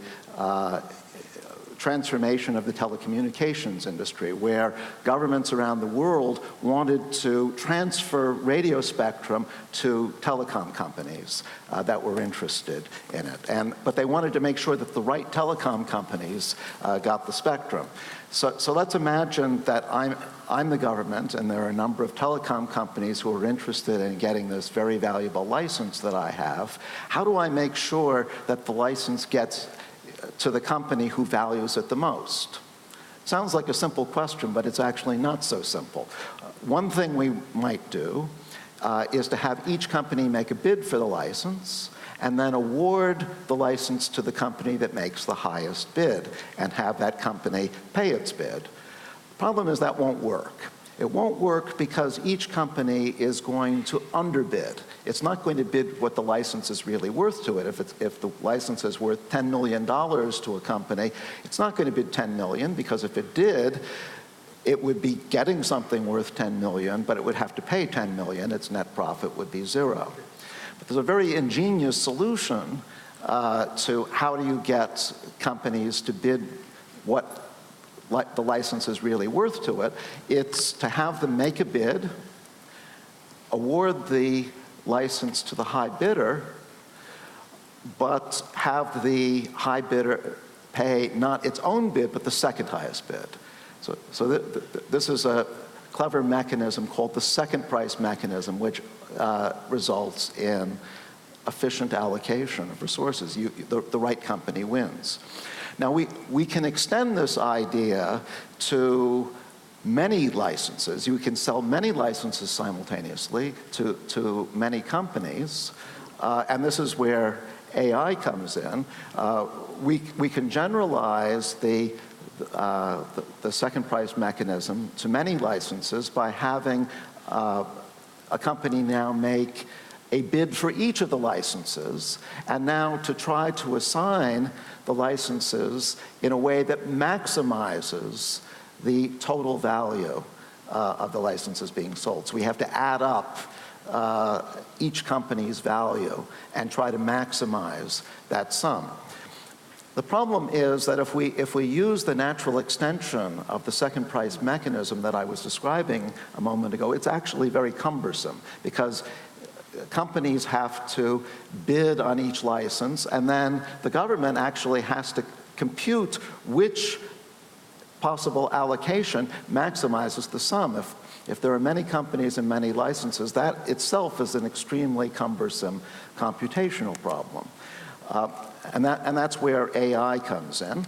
transformation of the telecommunications industry, where governments around the world wanted to transfer radio spectrum to telecom companies that were interested in it. But they wanted to make sure that the right telecom companies got the spectrum. So let's imagine that I'm the government, and there are a number of telecom companies who are interested in getting this very valuable license that I have. How do I make sure that the license gets to the company who values it the most? Sounds like a simple question, but it's actually not so simple. One thing we might do is to have each company make a bid for the license and then award the license to the company that makes the highest bid and have that company pay its bid. The problem is that won't work. It won't work because each company is going to underbid. It's not going to bid what the license is really worth to it. If the license is worth $10 million to a company, it's not going to bid $10 million, because if it did, it would be getting something worth $10 million, but it would have to pay $10 million. Its net profit would be zero. But there's a very ingenious solution to how do you get companies to bid what the license is really worth to it. It's to have them make a bid, award the license to the high bidder, but have the high bidder pay not its own bid, but the second highest bid. So this is a clever mechanism called the second price mechanism, which results in efficient allocation of resources. The right company wins. Now, we can extend this idea to many licenses. You can sell many licenses simultaneously to many companies, and this is where AI comes in. We can generalize the second price mechanism to many licenses by having a company now make a bid for each of the licenses, and now to try to assign the licenses in a way that maximizes the total value of the licenses being sold. So we have to add up each company's value and try to maximize that sum. The problem is that if we use the natural extension of the second price mechanism that I was describing a moment ago, it's actually very cumbersome, because companies have to bid on each license, and then the government actually has to compute which possible allocation maximizes the sum. If there are many companies and many licenses, that itself is an extremely cumbersome computational problem. And that's where AI comes in.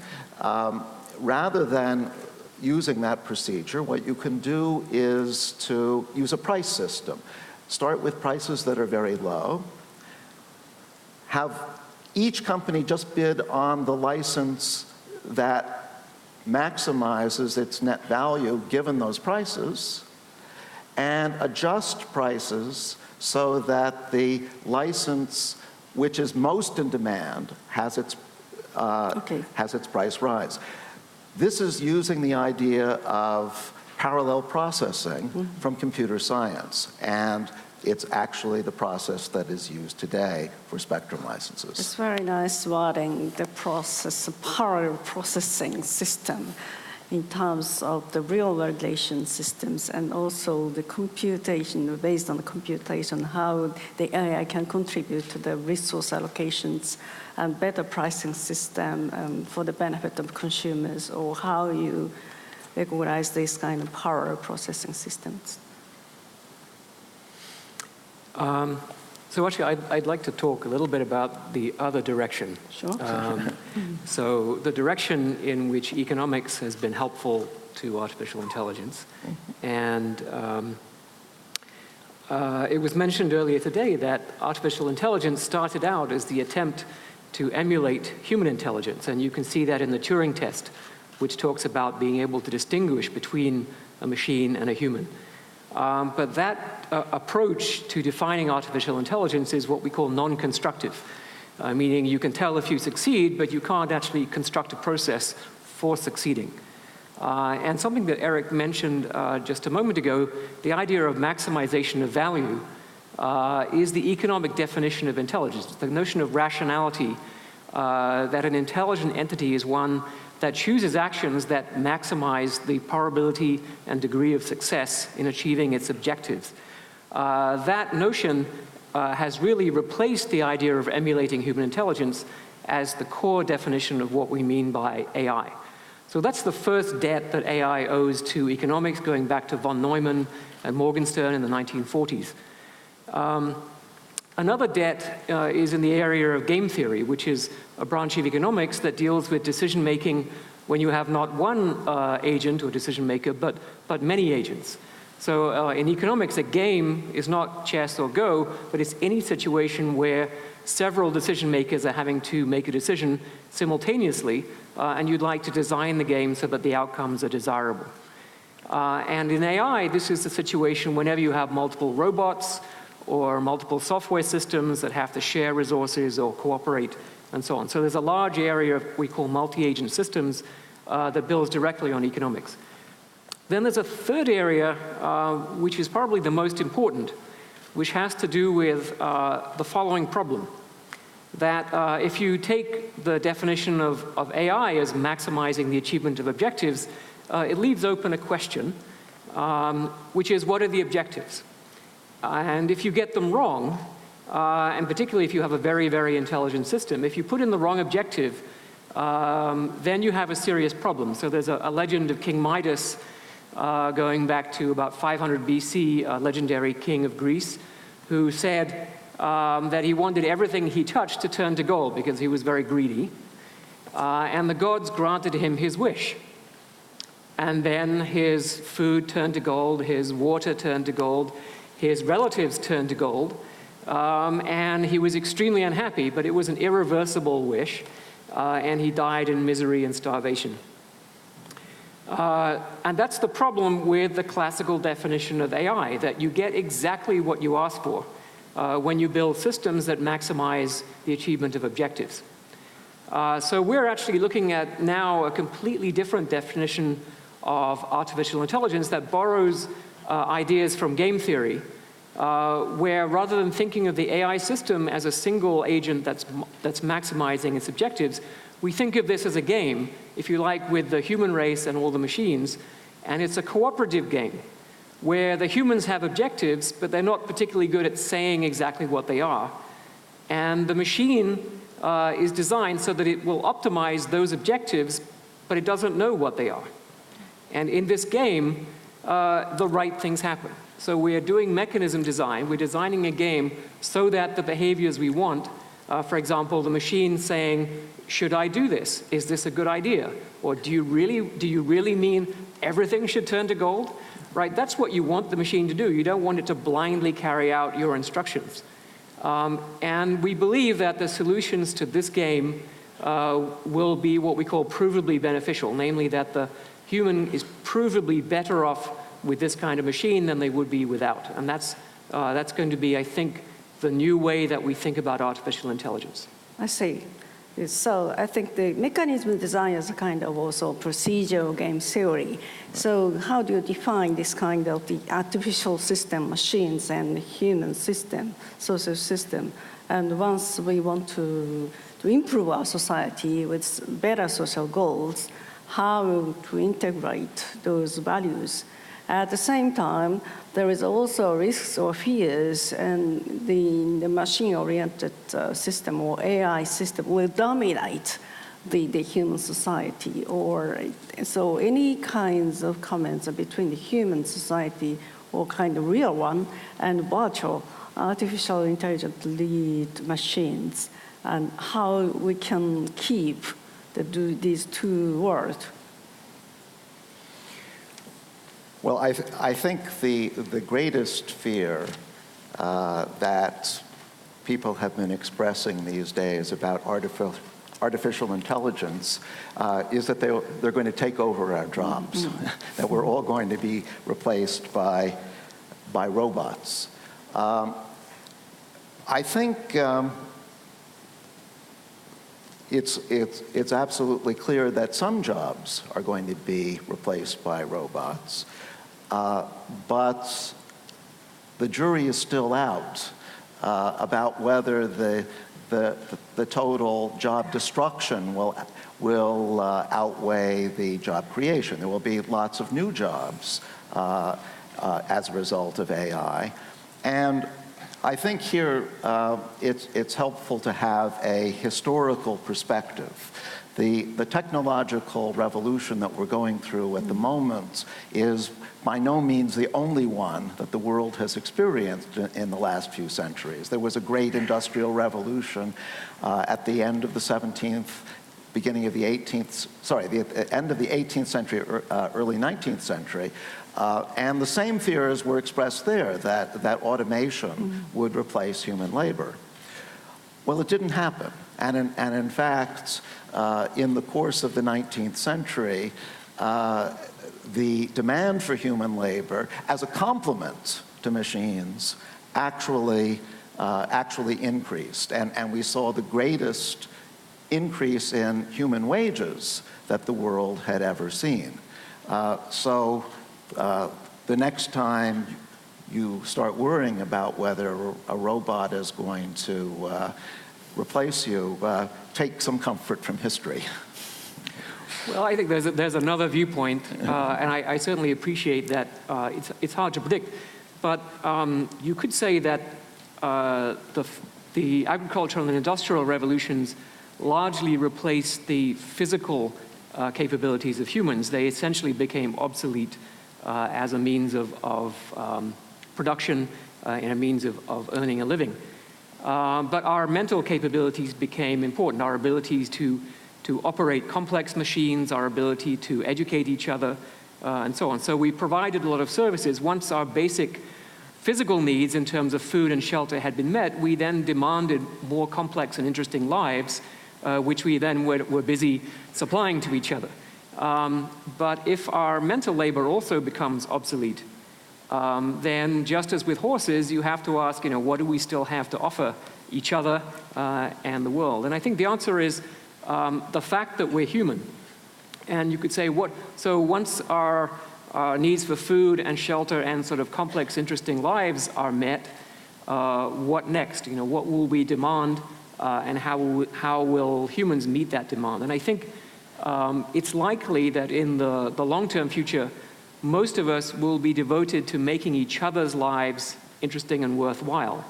Rather than using that procedure, what you can do is to use a price system. Start with prices that are very low. Have each company just bid on the license that maximizes its net value given those prices, and adjust prices so that the license which is most in demand has its price rise. This is using the idea of parallel processing from computer science, and it's actually the process that is used today for spectrum licenses. It's very nice wording, the process, parallel processing system, in terms of the real regulation systems, and also the computation, based on the computation, how the AI can contribute to the resource allocations and better pricing system for the benefit of consumers, or how you recognize these kind of parallel processing systems. So actually, I'd like to talk a little bit about the other direction. Sure. So the direction in which economics has been helpful to artificial intelligence. And it was mentioned earlier today that artificial intelligence started out as the attempt to emulate human intelligence. And you can see that in the Turing test, which talks about being able to distinguish between a machine and a human. But that approach to defining artificial intelligence is what we call non-constructive, meaning you can tell if you succeed, but you can't actually construct a process for succeeding. And something that Eric mentioned just a moment ago, the idea of maximization of value is the economic definition of intelligence, the notion of rationality, that an intelligent entity is one that chooses actions that maximize the probability and degree of success in achieving its objectives. That notion has really replaced the idea of emulating human intelligence as the core definition of what we mean by AI. So that's the first debt that AI owes to economics, going back to von Neumann and Morgenstern in the 1940s. Another debt is in the area of game theory, which is a branch of economics that deals with decision-making when you have not one agent or decision-maker, but many agents. So in economics, a game is not chess or Go, but it's any situation where several decision-makers are having to make a decision simultaneously, and you'd like to design the game so that the outcomes are desirable. And in AI, this is the situation whenever you have multiple robots or multiple software systems that have to share resources or cooperate and so on. So there's a large area of what we call multi-agent systems that builds directly on economics. Then there's a third area, which is probably the most important, which has to do with the following problem. That if you take the definition of AI as maximizing the achievement of objectives, it leaves open a question, which is, what are the objectives? And if you get them wrong, and particularly if you have a very, very intelligent system, if you put in the wrong objective, then you have a serious problem. So there's a legend of King Midas going back to about 500 BC, a legendary king of Greece, who said that he wanted everything he touched to turn to gold because he was very greedy. And the gods granted him his wish. And then his food turned to gold, his water turned to gold, his relatives turned to gold, and he was extremely unhappy, but it was an irreversible wish, and he died in misery and starvation. And that's the problem with the classical definition of AI, that you get exactly what you ask for when you build systems that maximize the achievement of objectives. So we're actually looking at now a completely different definition of artificial intelligence that borrows ideas from game theory, where rather than thinking of the AI system as a single agent that's maximizing its objectives, we think of this as a game, if you like, with the human race and all the machines, and it's a cooperative game, where the humans have objectives, but they're not particularly good at saying exactly what they are. And the machine is designed so that it will optimize those objectives, but it doesn't know what they are. And in this game, the right things happen. So we're doing mechanism design. We're designing a game so that the behaviors we want, for example, the machine saying, should I do this? Is this a good idea? Or do you really mean everything should turn to gold? Right? That's what you want the machine to do. You don't want it to blindly carry out your instructions. And we believe that the solutions to this game will be what we call provably beneficial, namely that the human is provably better off with this kind of machine than they would be without. And that's going to be, I think, the new way that we think about artificial intelligence. I see. So I think the mechanism design is a kind of also procedural game theory. So how do you define this kind of the artificial system, machines, and human system, social system? And once we want to improve our society with better social goals, how to integrate those values? At the same time, there is also risks or fears, and the machine-oriented system or AI system will dominate the human society. So any kinds of comments between the human society or kind of real one and virtual artificial intelligent lead machines, and how we can keep these two worlds. Well, I think the greatest fear that people have been expressing these days about artificial intelligence is that they're going to take over our jobs, that we're all going to be replaced by robots. I think it's absolutely clear that some jobs are going to be replaced by robots. But the jury is still out about whether the total job destruction will outweigh the job creation. There will be lots of new jobs as a result of AI. And I think here it's helpful to have a historical perspective. The technological revolution that we're going through at the moment is by no means the only one that the world has experienced in the last few centuries. There was a great industrial revolution at the end of the 17th, beginning of the 18th, the end of the 18th century, early 19th century. And the same fears were expressed there, that automation would replace human labor. Well, it didn't happen. And in fact, in the course of the 19th century, the demand for human labor as a complement to machines actually increased. And we saw the greatest increase in human wages that the world had ever seen. So the next time you start worrying about whether a robot is going to replace you, take some comfort from history. Well, I think there's another viewpoint, and I certainly appreciate that it's hard to predict. But you could say that the agricultural and industrial revolutions largely replaced the physical capabilities of humans. They essentially became obsolete as a means of production and a means of earning a living. But our mental capabilities became important, our abilities to operate complex machines, our ability to educate each other, and so on. So we provided a lot of services. Once our basic physical needs in terms of food and shelter had been met, we then demanded more complex and interesting lives, which we then were busy supplying to each other. But if our mental labor also becomes obsolete, then just as with horses, you have to ask, what do we still have to offer each other and the world? And I think the answer is the fact that we're human. And you could say, so once our needs for food and shelter and sort of complex, interesting lives are met, what next? What will we demand, and how will humans meet that demand? And I think it's likely that in the long-term future, most of us will be devoted to making each other's lives interesting and worthwhile.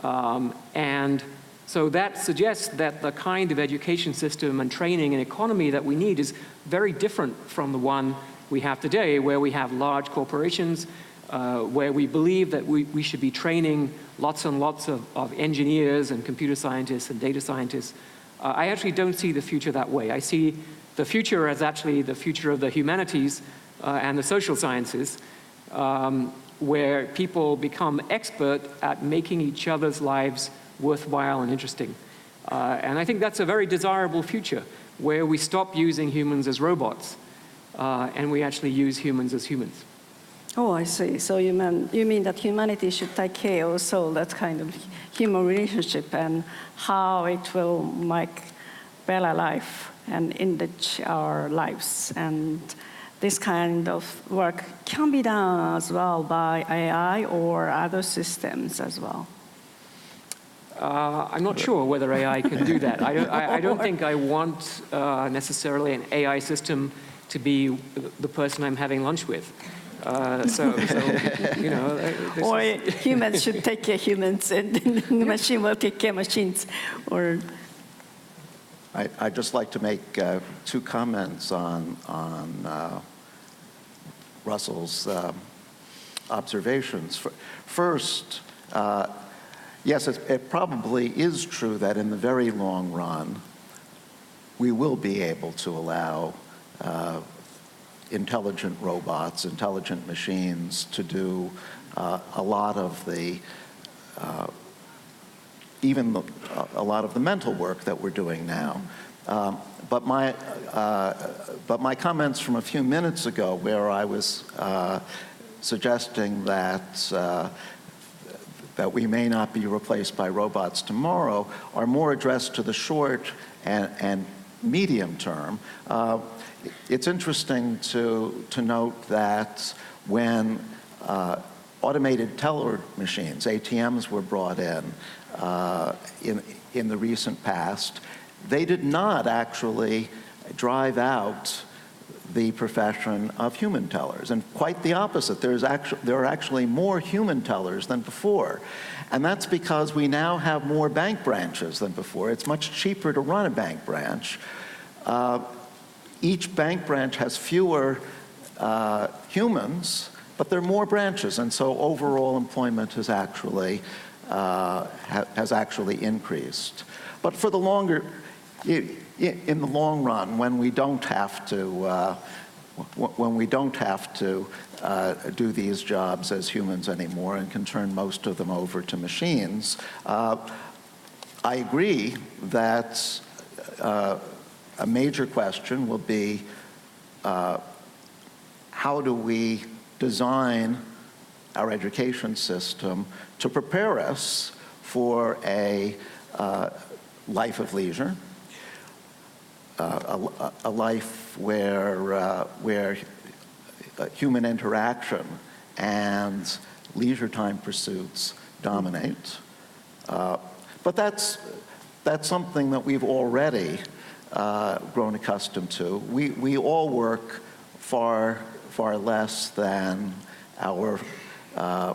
And so that suggests that the kind of education system and training and economy that we need is very different from the one we have today, where we have large corporations, where we believe that we should be training lots and lots of engineers and computer scientists and data scientists. I actually don't see the future that way. I see the future as actually the future of the humanities and the social sciences, where people become expert at making each other's lives worthwhile and interesting. And I think that's a very desirable future, where we stop using humans as robots, and we actually use humans as humans. Oh, I see. So you mean that humanity should take care also that kind of human relationship and how it will make better life and enrich our lives. And this kind of work can be done as well by AI or other systems as well. I'm not sure whether AI can do that. I don't think I want necessarily an AI system to be the person I'm having lunch with. Or humans should take care of humans and the machine will take care of machines. Or I'd just like to make two comments on Russell's observations. First, yes, it probably is true that in the very long run, we will be able to allow intelligent robots, intelligent machines to do a lot of the, a lot of the mental work that we're doing now. But my comments from a few minutes ago, where I was suggesting that we may not be replaced by robots tomorrow, are more addressed to the short and medium term. It's interesting to note that when automated teller machines, ATMs, were brought in the recent past. They did not actually drive out the profession of human tellers, and quite the opposite. There are actually more human tellers than before, and that's because we now have more bank branches than before. It's much cheaper to run a bank branch. Each bank branch has fewer humans, but there are more branches, and so overall employment has actually increased. But for the longer, in the long run, when we don't have to do these jobs as humans anymore and can turn most of them over to machines, I agree that a major question will be how do we design our education system to prepare us for a life of leisure, a life where human interaction and leisure time pursuits dominate. But that's something that we've already grown accustomed to. We all work far less than our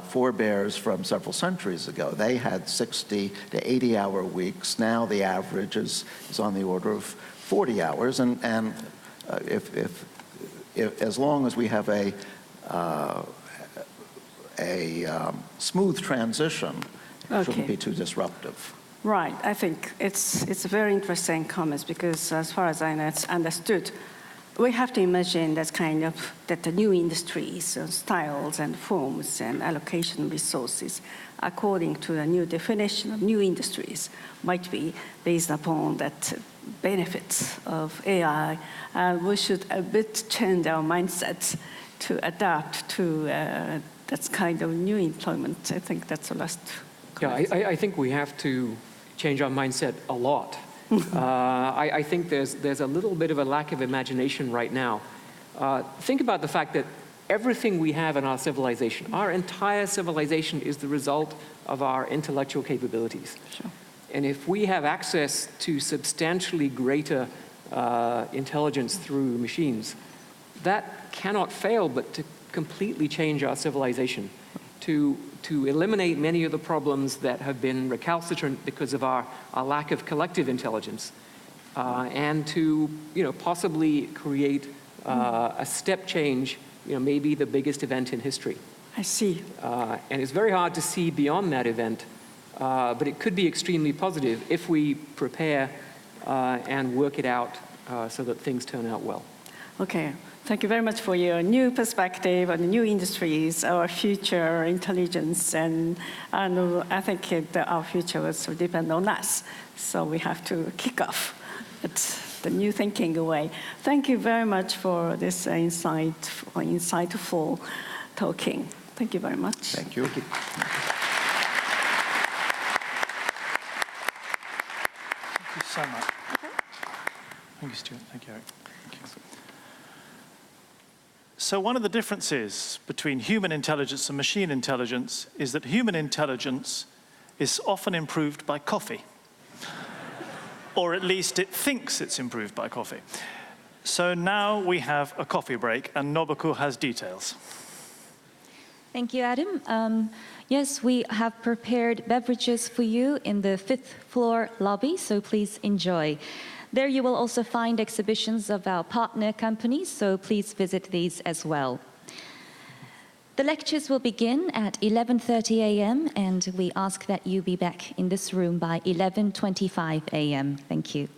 forebears from several centuries ago. They had 60 to 80-hour weeks. Now the average is on the order of 40 hours. And if as long as we have a smooth transition, it shouldn't be too disruptive. Right. I think it's a very interesting comments because as far as I understood, we have to imagine that the new industries, styles and forms and allocation resources according to the new definition of new industries might be based upon that benefits of AI. We should a bit change our mindset to adapt to that kind of new employment. I think that's the last comment. Yeah, I think we have to change our mindset a lot. I think there's a little bit of a lack of imagination right now. Think about the fact that everything we have in our civilization, our entire civilization, is the result of our intellectual capabilities. Sure. And if we have access to substantially greater intelligence through machines, that cannot fail but to completely change our civilization, to eliminate many of the problems that have been recalcitrant because of our lack of collective intelligence, and to possibly create a step change, maybe the biggest event in history. I see. And it's very hard to see beyond that event, but it could be extremely positive if we prepare and work it out so that things turn out well. Okay. Thank you very much for your new perspective on the new industries, our future intelligence, and I think that our future will also depend on us. So we have to kick off the new thinking way. Thank you very much for this insightful talking. Thank you very much. Thank you. Thank you so much. Thank you, Stuart. Thank you, Eric. Thank you. So one of the differences between human intelligence and machine intelligence is that human intelligence is often improved by coffee. Or at least it thinks it's improved by coffee. So now we have a coffee break, and Nobuko has details. Thank you, Adam. Yes, we have prepared beverages for you in the 5th floor lobby, so please enjoy. There you will also find exhibitions of our partner companies, so please visit these as well. The lectures will begin at 11:30 a.m. and we ask that you be back in this room by 11:25 a.m. Thank you.